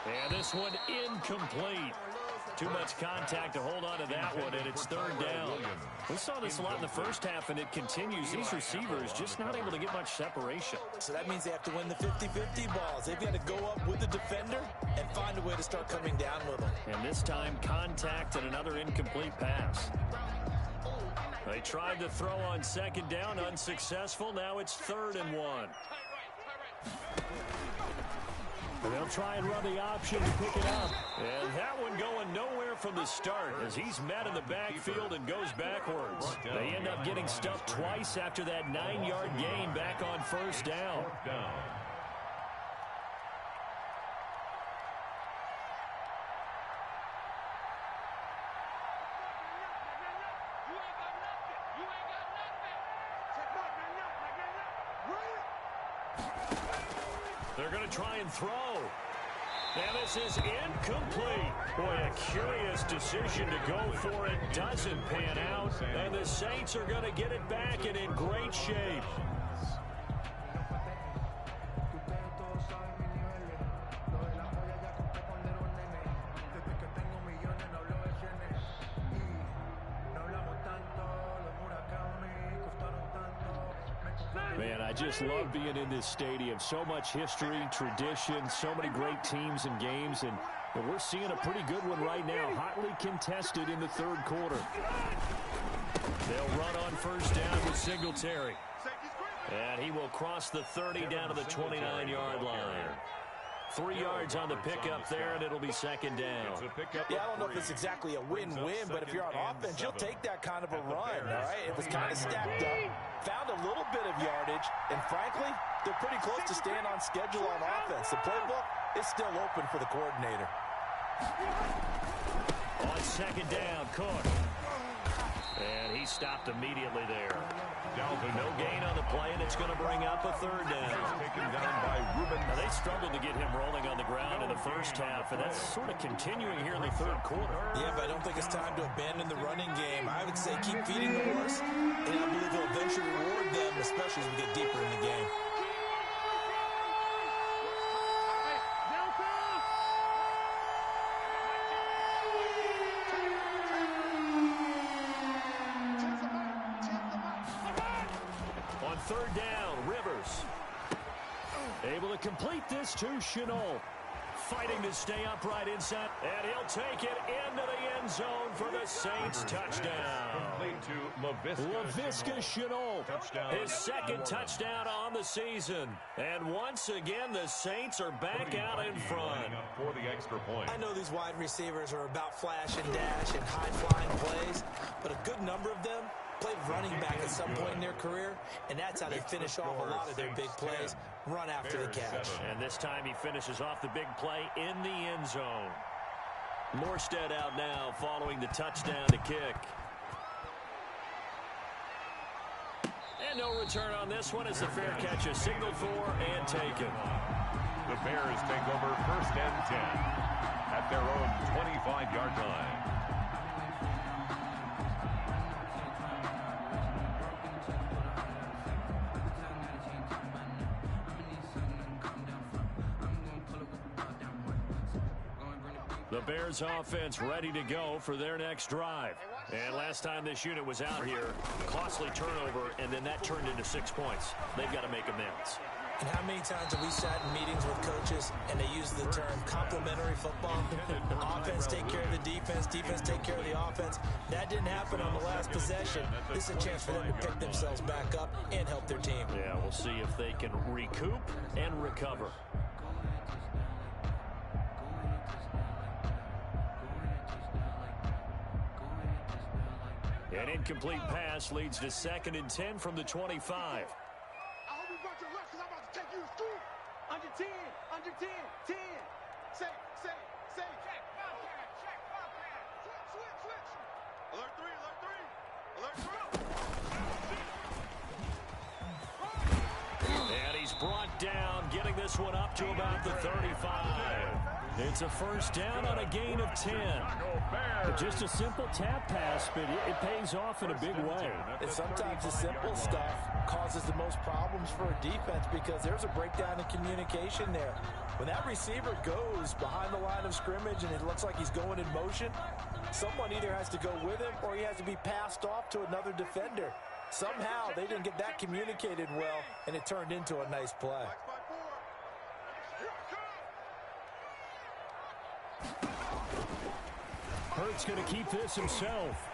And this one incomplete. Too much contact to hold on to that one, and it's 3rd down. We saw this a lot in the first half, and it continues. These receivers just not able to get much separation. So that means they have to win the 50-50 balls. They've got to go up with the defender and find a way to start coming down with them. And this time, contact and another incomplete pass. They tried to throw on 2nd down, unsuccessful. Now it's 3rd and 1. They'll try and run the option to pick it up. And that one going nowhere from the start as he's met in the backfield and goes backwards. They end up getting stuffed twice after that 9-yard gain back on 1st down. They're going to try and throw. And this is incomplete. Boy, a curious decision to go for it. Doesn't pan out. And the Saints are going to get it back and in great shape. Man, I just love being in this stadium. So much history, tradition, so many great teams and games, and we're seeing a pretty good one right now. Hotly contested in the 3rd quarter. They'll run on 1st down with Singletary. And he will cross the 30 down to the 29-yard line. 3 yards on the pickup there, and it'll be second down. Yeah, I don't know if it's exactly a win-win, but if you're on offense, you'll take that kind of a run, all right? It was kind of stacked up, found a little bit of yardage, and frankly, they're pretty close to staying on schedule on offense. The playbook is still open for the coordinator. On second down, Cook. And he stopped immediately there. No gain on the play, and it's going to bring up a third down. Taken down by Ruben. Now, they struggled to get him rolling on the ground in the first half, and that's sort of continuing here in the third quarter. Yeah, but I don't think it's time to abandon the running game. I would say keep feeding the horse, and I believe he'll eventually reward them, especially as we get deeper in the game. Third down, Rivers. Able to complete this to Shenault. Fighting to stay upright inside. And he'll take it into the end zone for the Saints touchdown. Complete to Laviska Shenault. His second touchdown on the season. And once again, the Saints are back out in front. For the extra point. I know these wide receivers are about flash and dash and high-flying plays, but a good number of them played running back at some point in their career, and that's how they finish off a lot of their big plays, run after the catch. And this time he finishes off the big play in the end zone. Morstead out now following the touchdown to kick. And no return on this one as the fair catch is signaled for and taken. The Bears take over 1st and 10 at their own 25-yard line. The Bears offense ready to go for their next drive. And last time this unit was out here, costly turnover, and then that turned into 6 points. They've got to make amends. And how many times have we sat in meetings with coaches and they use the term complementary football? Offense take care of the defense, defense take care of the offense. That didn't happen on the last possession. This is a chance for them to pick themselves back up and help their team. Yeah, we'll see if they can recoup and recover. An incomplete pass leads to 2nd and 10 from the 25. I hope you brought your left because I'm about to take you to school. Under 10, under 10, 10. Say. Check, Bobcat. Switch. Alert 3. And he's brought down, getting this one up to about the 35. It's a first down on a gain of 10. Just a simple tap pass, but it pays off in a big way. And sometimes the simple stuff causes the most problems for a defense because there's a breakdown in communication there. When that receiver goes behind the line of scrimmage and it looks like he's going in motion, someone either has to go with him or he has to be passed off to another defender. Somehow they didn't get that communicated well, and it turned into a nice play. Hurt's going to keep this himself.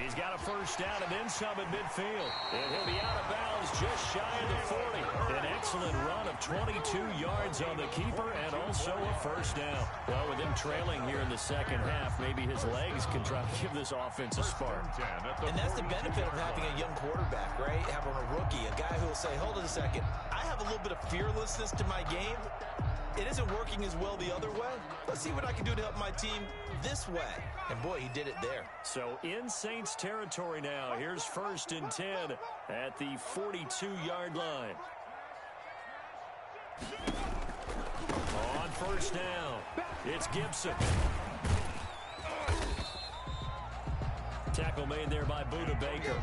He's got a first down and then some at midfield. And he'll be out of bounds just shy of the 40. An excellent run of 22 yards on the keeper and also a first down. Well, with him trailing here in the second half, maybe his legs can try to give this offense a spark. And that's the benefit of having a young quarterback, right? Having a rookie, a guy who will say, hold it a second, I have a little bit of fearlessness to my game. It isn't working as well the other way. Let's see what I can do to help my team this way. And boy, he did it there. So in Saints territory now. Here's 1st and 10 at the 42-yard line. On first down, it's Gibson. Tackle made there by Buda Baker.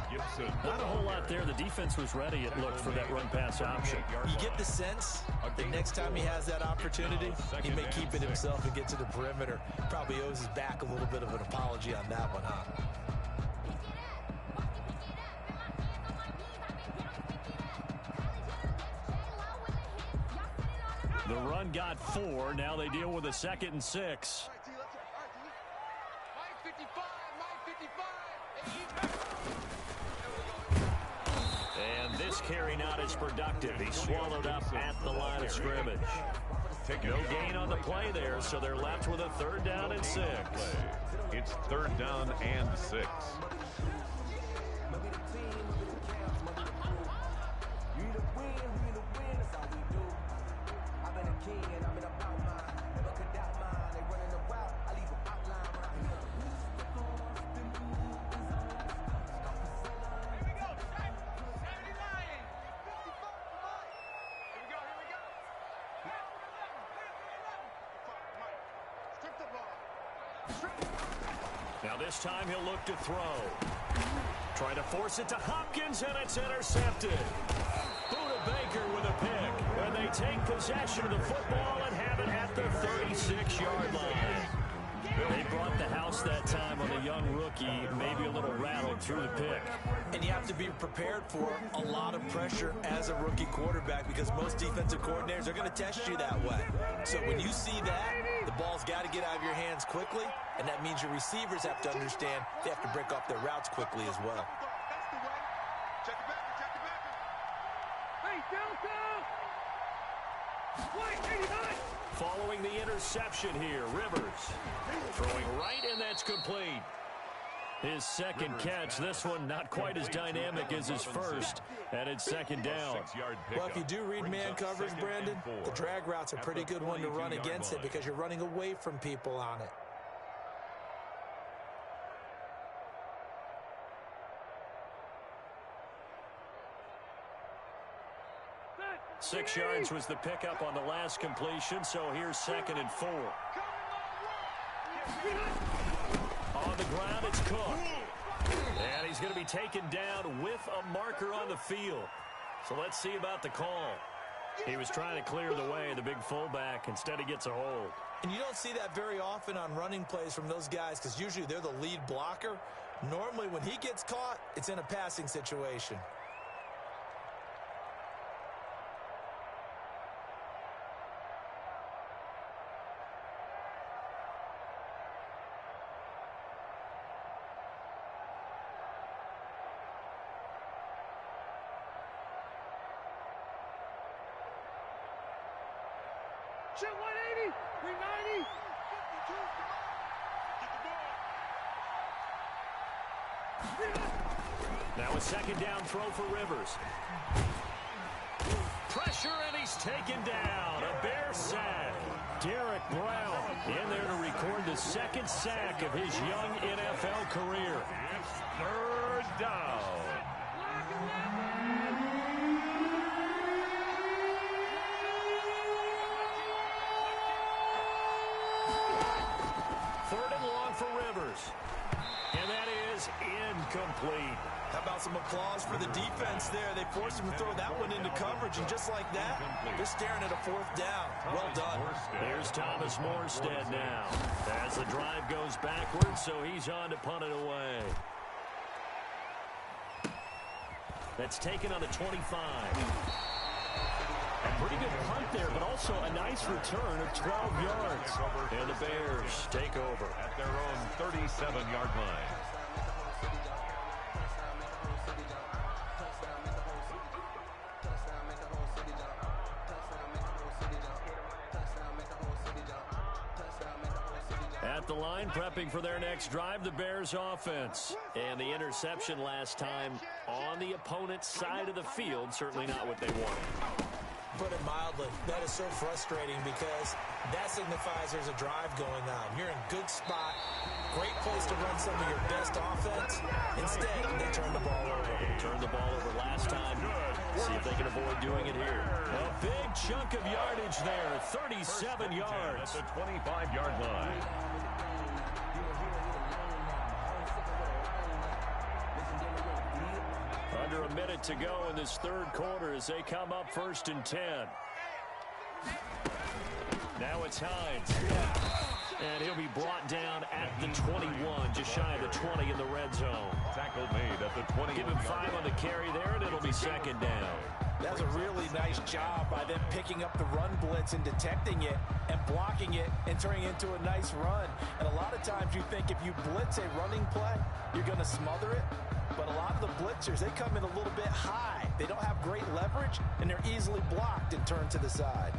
Not a whole lot there. The defense was ready, it looked, for that run-pass option. You get the sense that next time he has that opportunity, he may keep it himself and get to the perimeter. Probably owes his back a little bit of an apology on that one, huh? The run got 4. Now they deal with a 2nd and 6. And this carry not as productive. He swallowed up at the line of scrimmage. No gain on the play there, so they're left with a 3rd down and 6. It's 3rd down and 6. Now this time he'll look to throw. Trying to force it to Hopkins, and it's intercepted. Buda Baker with a pick. And they take possession of the football and have it at the 36-yard line. They brought the house that time on a young rookie, maybe a little rattled through the pick. And you have to be prepared for a lot of pressure as a rookie quarterback because most defensive coordinators are going to test you that way. So when you see that, the ball's got to get out of your hands quickly, and that means your receivers have to understand they have to break off their routes quickly as well. That's the way. Check it back. Check it back. Hey, Delta! 89! Following the interception here, Rivers throwing right, and that's complete. His second catch, this one not quite as dynamic as his first, and it's 2nd down. Well, if you do read man coverage, Brandon, the drag route's a pretty good one to run against it because you're running away from people on it. Six yards was the pickup on the last completion, so here's 2nd and 4. On the ground, it's Cook. And he's going to be taken down with a marker on the field. So let's see about the call. He was trying to clear the way, the big fullback. Instead, he gets a hold. And you don't see that very often on running plays from those guys because usually they're the lead blocker. Normally, when he gets caught, it's in a passing situation. Shit, 180, 390. Now a 2nd down throw for Rivers. Pressure, and he's taken down. A Bear sack. Derek Brown in there to record the 2nd sack of his young NFL career. It's 3rd down. For Rivers. And that is incomplete. How about some applause for the defense there? They forced him to throw that one into coverage, and just like that, they're staring at a 4th down. Well done. Here's Thomas Morstead now. As the drive goes backwards, so he's on to punt it away. That's taken on the 25. A pretty good punt there, but also a nice return of 12 yards. And the Bears take over At their own 37-yard line. At the line, prepping for their next drive, the Bears offense. And the interception last time on the opponent's side of the field, certainly not what they wanted. Put it mildly, that is so frustrating because that signifies there's a drive going on. You're in good spot, great place to run some of your best offense. Instead, they turn the ball over. Turned the ball over last time. See if they can avoid doing it here. A big chunk of yardage there, 37 yards. At the 25-yard line. Under a minute to go in this 3rd quarter as they come up 1st and 10. Now it's Hines. And he'll be brought down at the 21, just shy of the 20 in the red zone. Tackle made at the 20. Give him 5 on the carry there, and it'll be 2nd down. That's a really nice job by them picking up the run blitz and detecting it and blocking it and turning it into a nice run. And a lot of times you think if you blitz a running play, you're going to smother it. But a lot of the blitzers, they come in a little bit high. They don't have great leverage, and they're easily blocked and turned to the side.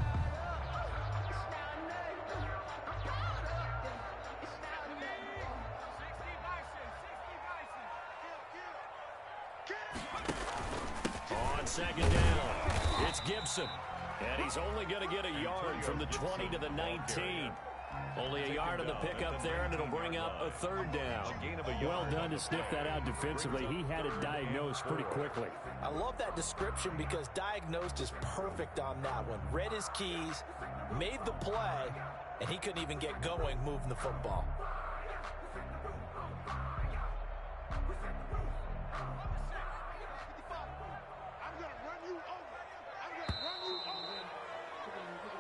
On second down, it's Gibson. And he's only going to get a yard from the 20 to the 19. Only a yard on the pickup there, and it'll bring up a third down. Well done to sniff that out defensively. He had it diagnosed pretty quickly. I love that description because diagnosed is perfect on that one. Read his keys, made the play, and he couldn't even get going moving the football.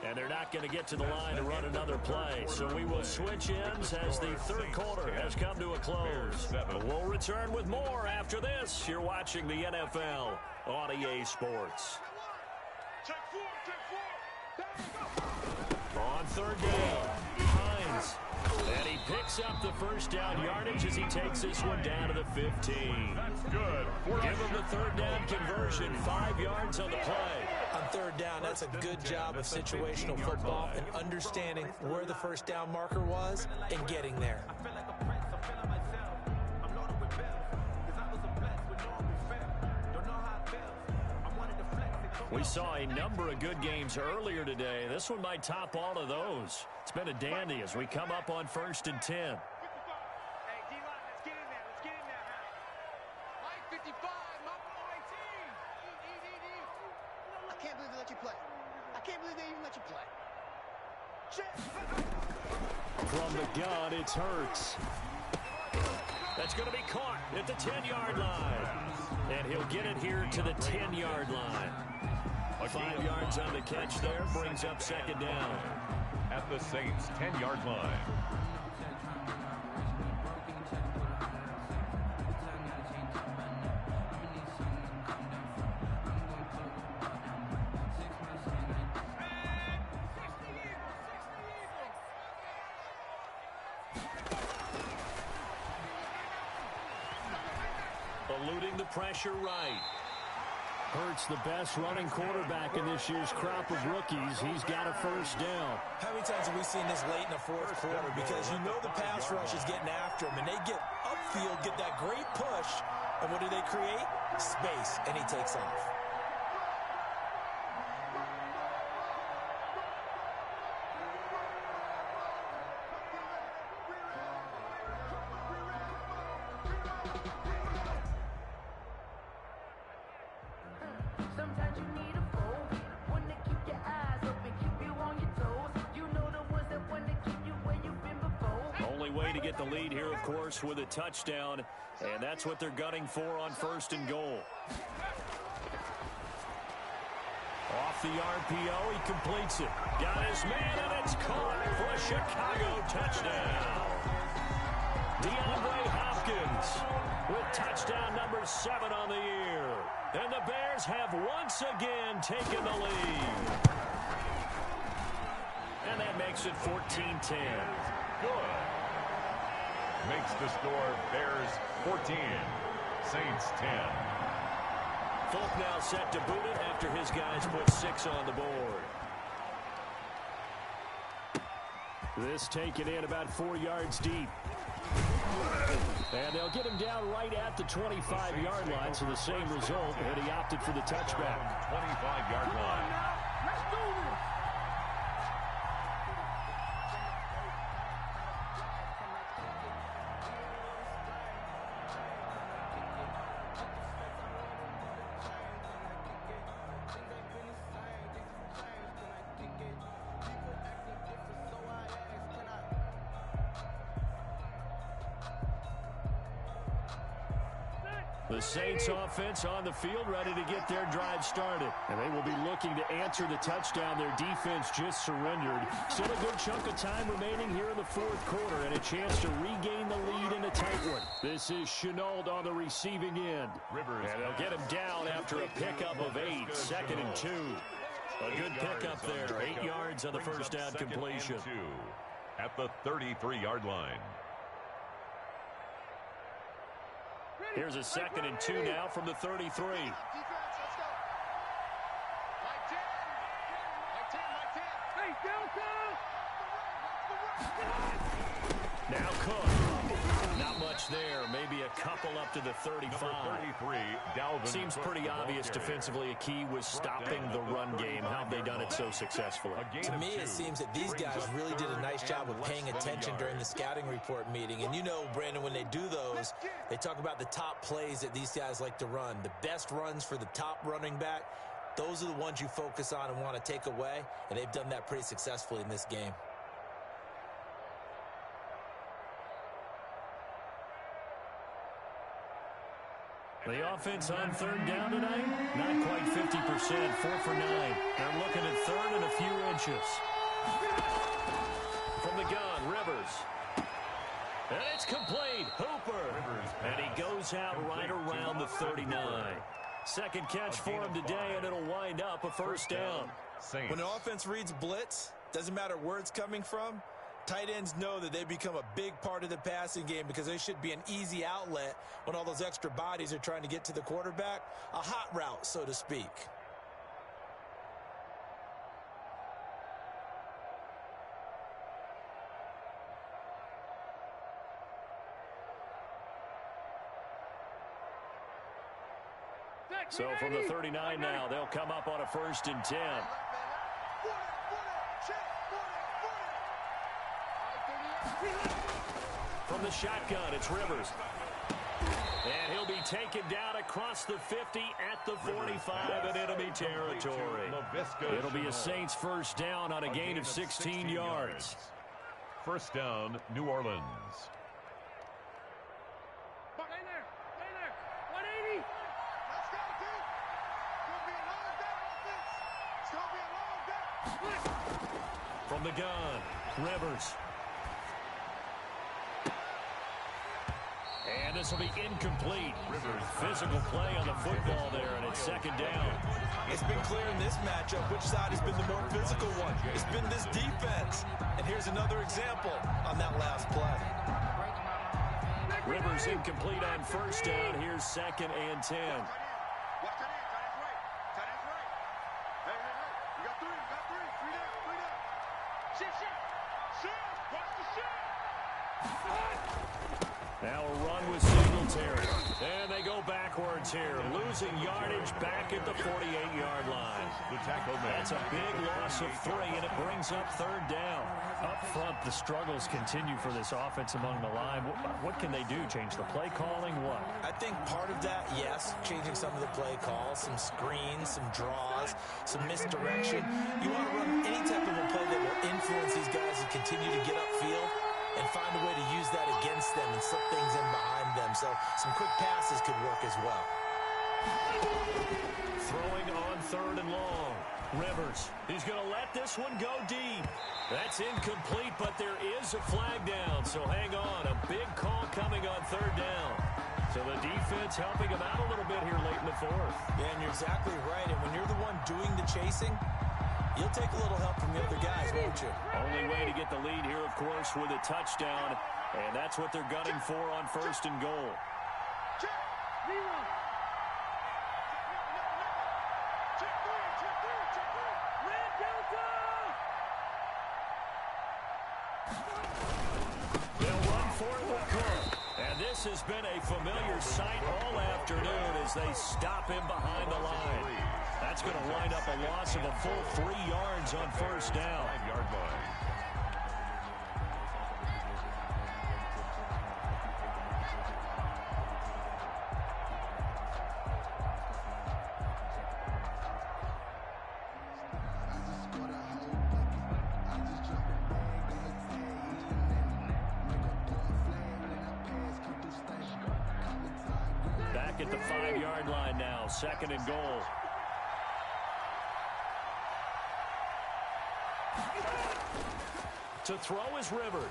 And they're not going to get to the line to run another play. So we will switch ends as the third quarter has come to a close. We'll return with more after this. You're watching the NFL on EA Sports. On third down, Hines. And he picks up the first down yardage as he takes this one down to the 15. That's good. Give him the third down conversion, 5 yards on the play. On third down, that's a good job of situational football and understanding where the first down marker was and getting there. We saw a number of good games earlier today. This one might top all of those. It's been a dandy as we come up on 1st and 10. Hey, D-line, let's get in there. Let's get in there. Mike 55, my boy team. I can't believe they let you play. I can't believe they even let you play. From the gun, it's Hurts. That's going to be caught at the 10-yard line. And he'll get it here to the 10-yard line. 5 yards on the catch there, brings up second down. At the Saints' 10-yard line. Eluding the pressure right. Hurts the best running quarterback in this year's crop of rookies. He's got a first down. How many times have we seen this late in the fourth quarter? Because you know the pass rush is getting after him, and they get upfield, get that great push, and what do they create? Space, and he takes off. Sometimes you need a foe, one to keep your eyes open, keep you on your toes. You know the ones that want to keep you where you've been before. Only way to get the lead here, of course, with a touchdown, and that's what they're gunning for on 1st and goal. Off the RPO, he completes it. Got his man, and it's caught for a Chicago touchdown. DeAndre Hopkins with touchdown number 7 on the year. And the Bears have once again taken the lead. And that makes it 14-10. Good. Makes the score Bears 14, Saints 10. Folk now set to boot it after his guys put 6 on the board. This taken in about 4 yards deep. And they'll get him down right at the 25-yard line, so the same result, and he opted for the touchback. 25-yard line. Let's do this. The Saints offense on the field ready to get their drive started. And they will be looking to answer the touchdown their defense just surrendered. Still a good chunk of time remaining here in the fourth quarter and a chance to regain the lead in a tight one. This is Shenault on the receiving end. Rivers. And they'll get him down after a pickup of 8, 2nd and 2. A good pickup there, 8 yards on the first down completion. At the 33-yard line. Here's a 2nd and 2 now from the 33. Defense, let's go. Mike 10. Mike 10, Mike 10. Hey, Delta! Now Cook. Not much there. Maybe a couple up to the 35. Seems pretty obvious defensively a key was stopping the run game. How have they done it so successfully? To me, it seems that these guys really did a nice job of paying attention during the scouting report meeting. And you know, Brandon, when they do those, they talk about the top plays that these guys like to run. The best runs for the top running back, those are the ones you focus on and want to take away. And they've done that pretty successfully in this game. The offense on third down tonight, not quite 50%, 4 for 9. They're looking at third and a few inches. From the gun, Rivers. And it's complete. Hooper. And he goes out right around the 39. Second catch for him today, and it'll wind up a first down. When the offense reads blitz, doesn't matter where it's coming from, tight ends know that they become a big part of the passing game because they should be an easy outlet when all those extra bodies are trying to get to the quarterback. A hot route, so to speak. So from the 39 now, they'll come up on a 1st and 10. From the shotgun, it's Rivers. And he'll be taken down across the 50 at the 45 in enemy territory. It'll be a Saints first down on a gain of 16 yards. First down, New Orleans. From the gun, Rivers. And this will be incomplete. Physical play on the football there, and it's second down. It's been clear in this matchup which side has been the more physical one. It's been this defense. And here's another example on that last play. Rivers incomplete on first down. Here's 2nd and 10. Now a run with Singletary. And they go backwards here. Losing yardage back at the 48-yard line. That's a big loss of 3, and it brings up third down. Up front, the struggles continue for this offense among the line. What can they do? Change the play calling? What? I think part of that, yes, changing some of the play calls, some screens, some draws, some misdirection. You want to run any type of a play that will influence these guys to continue to get upfield and find a way to use that against them and slip things in behind them. So some quick passes could work as well. Throwing on 3rd and long. Rivers, he's going to let this one go deep. That's incomplete, but there is a flag down, so hang on. A big call coming on 3rd down. So the defense helping him out a little bit here late in the 4th. Yeah, and you're exactly right. And when you're the one doing the chasing, you'll take a little help from the other guys, won't you? Only way to get the lead here, of course, with a touchdown. And that's what they're gunning for on 1st and goal. They'll run for it with Cook. And this has been a familiar sight all afternoon as they stop him behind the line. That's going to wind up a loss of a full 3 yards on first down. 5-yard line. Back at the 5-yard line now, 2nd and goal. To throw is Rivers.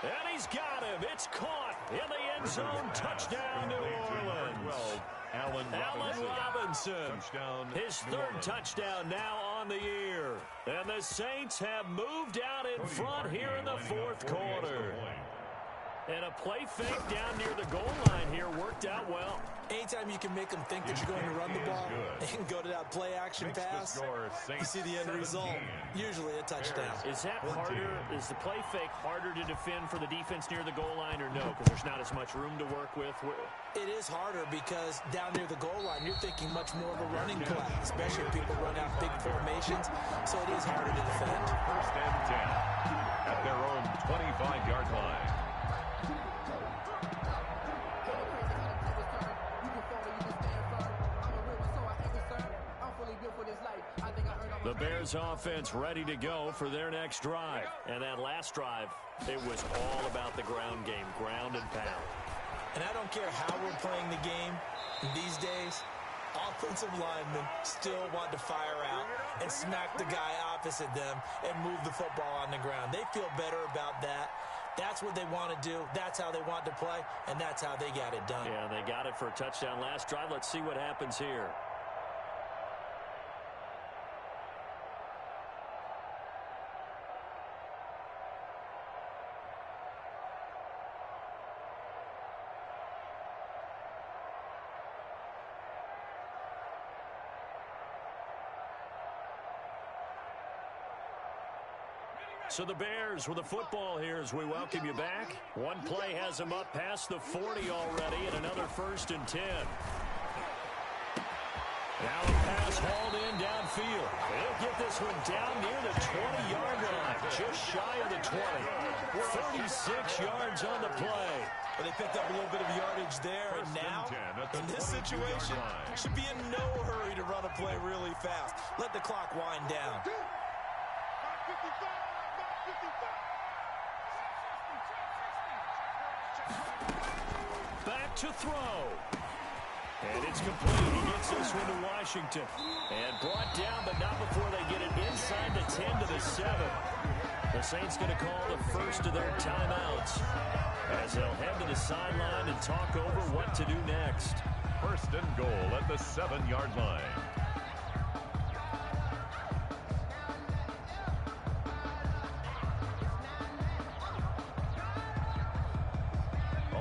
And he's got him. It's caught in the end zone. Touchdown, New Orleans. Allen Robinson. His 3rd touchdown now on the year. And the Saints have moved out in front here in the 4th quarter. And a play fake down near the goal line here worked out well. Anytime you can make them think that you're going to run the ball and go to that play-action pass, you see the end result, usually a touchdown. Is that harder? Is the play fake harder to defend for the defense near the goal line or no? Because there's not as much room to work with? It is harder because down near the goal line, you're thinking much more of a running play, especially if people run out big formations, so it is harder to defend. First and 10 at their own 25-yard line. The Bears offense ready to go for their next drive. And that last drive, it was all about the ground game, ground and pound. And I don't care how we're playing the game these days, offensive linemen still want to fire out and smack the guy opposite them and move the football on the ground. They feel better about that. That's what they want to do. That's how they want to play, and that's how they got it done. Yeah, they got it for a touchdown last drive. Let's see what happens here. So the Bears with the football here as we welcome you back. One play has them up past the 40 already, and another 1st and 10. Now a pass hauled in downfield. They'll get this one down near the 20-yard line, just shy of the 20. 36 yards on the play. Well, they picked up a little bit of yardage there, and now, in this situation, should be in no hurry to run a play really fast. Let the clock wind down. Back to throw. And it's complete. He gets this one to Washington. And brought down, but not before they get it inside the 10 to the 7. The Saints going to call the first of their timeouts as they'll head to the sideline and talk over what to do next. First and goal at the 7-yard line.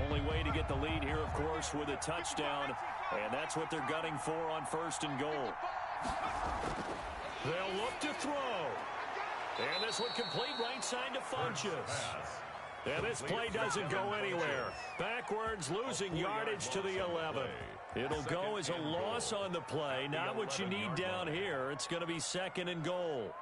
Only way to get the lead here, of course, with a touchdown. And that's what they're gunning for on 1st and goal. They'll look to throw. And this one complete right side to Funchess. And this play doesn't go anywhere. Backwards, losing yardage to the 11. It'll go as a loss on the play. Not what you need down here. It's going to be 2nd and goal.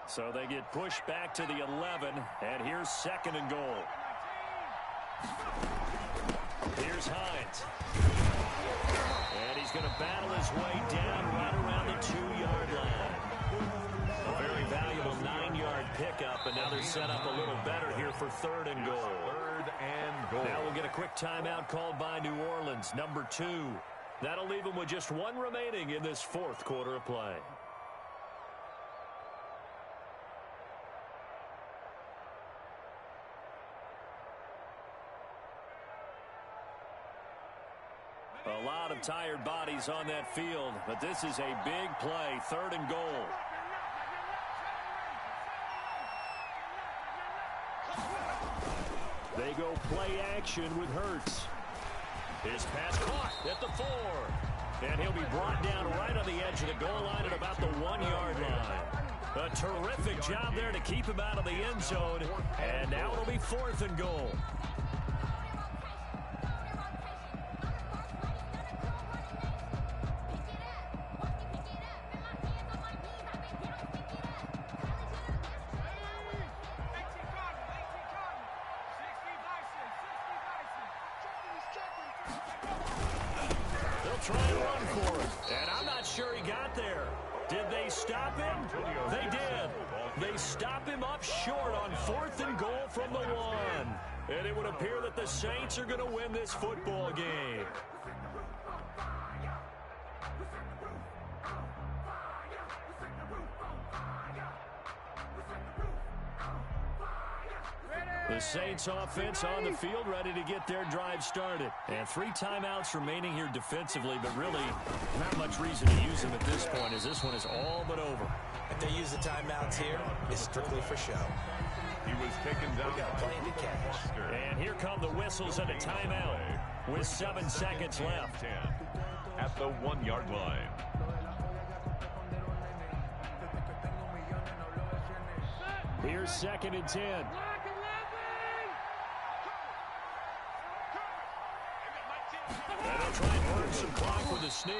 So they get pushed back to the 11, and here's 2nd and goal. Here's Hines. And he's going to battle his way down right around the 2-yard line. A very valuable 9-yard pickup, and now they're set up a little better here for 3rd and goal. 3rd and goal. Now we'll get a quick timeout called by New Orleans, number 2. That'll leave them with just 1 remaining in this 4th quarter of play. A lot of tired bodies on that field, but this is a big play, 3rd and goal. They go play action with Hurts. His pass caught at the 4. And he'll be brought down right on the edge of the goal line at about the 1-yard line. A terrific job there to keep him out of the end zone. And now it'll be 4th and goal. Try and run for it. And I'm not sure he got there. Did they stop him? They did. They stop him up short on 4th and goal from the 1. And it would appear that the Saints are going to win this football game. Ready! The Saints offense on the field, ready to get their drive started. And 3 timeouts remaining here defensively, but really not much reason to use them at this point, as this one is all but over. If they use the timeouts here, it's strictly for show. He was taken down. We got a plane to catch. And here come the whistles and a timeout with 7 seconds left. 10 at the 1-yard line. Here's 2nd and 10. And they'll try and burn some clock with a sneak.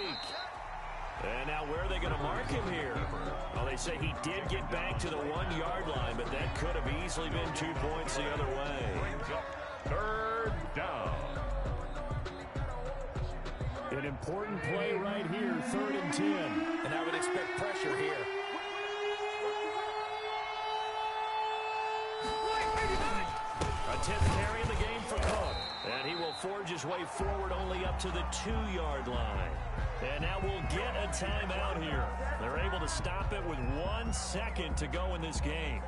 And now where are they going to mark him here? Well, they say he did get back to the 1-yard line, but that could have easily been 2 points the other way. 3rd down. An important play right here, 3rd and 10. And I would expect pressure here. A 10th carry in the game for Cook. And he will forge his way forward only up to the 2-yard line. And now we'll get a timeout here. They're able to stop it with 1 second to go in this game.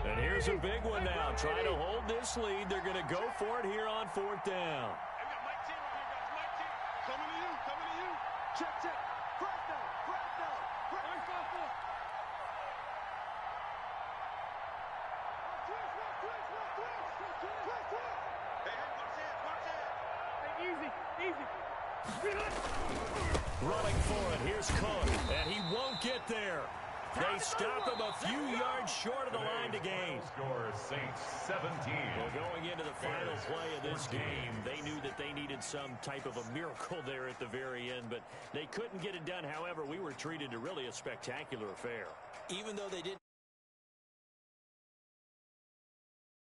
And here's a big one now. Trying to hold this lead. They're going to go for it here on 4th down. Coming to you, coming to you. Check, check. First down, first down, first down. Running for it. Here's Cook. And he won't get there. They stop him a few yards short of the line to gain. Score Saints 17. Well, going into the final play of this game, they knew that they needed some type of a miracle there at the very end, but they couldn't get it done. However, we were treated to really a spectacular affair. Even though they didn't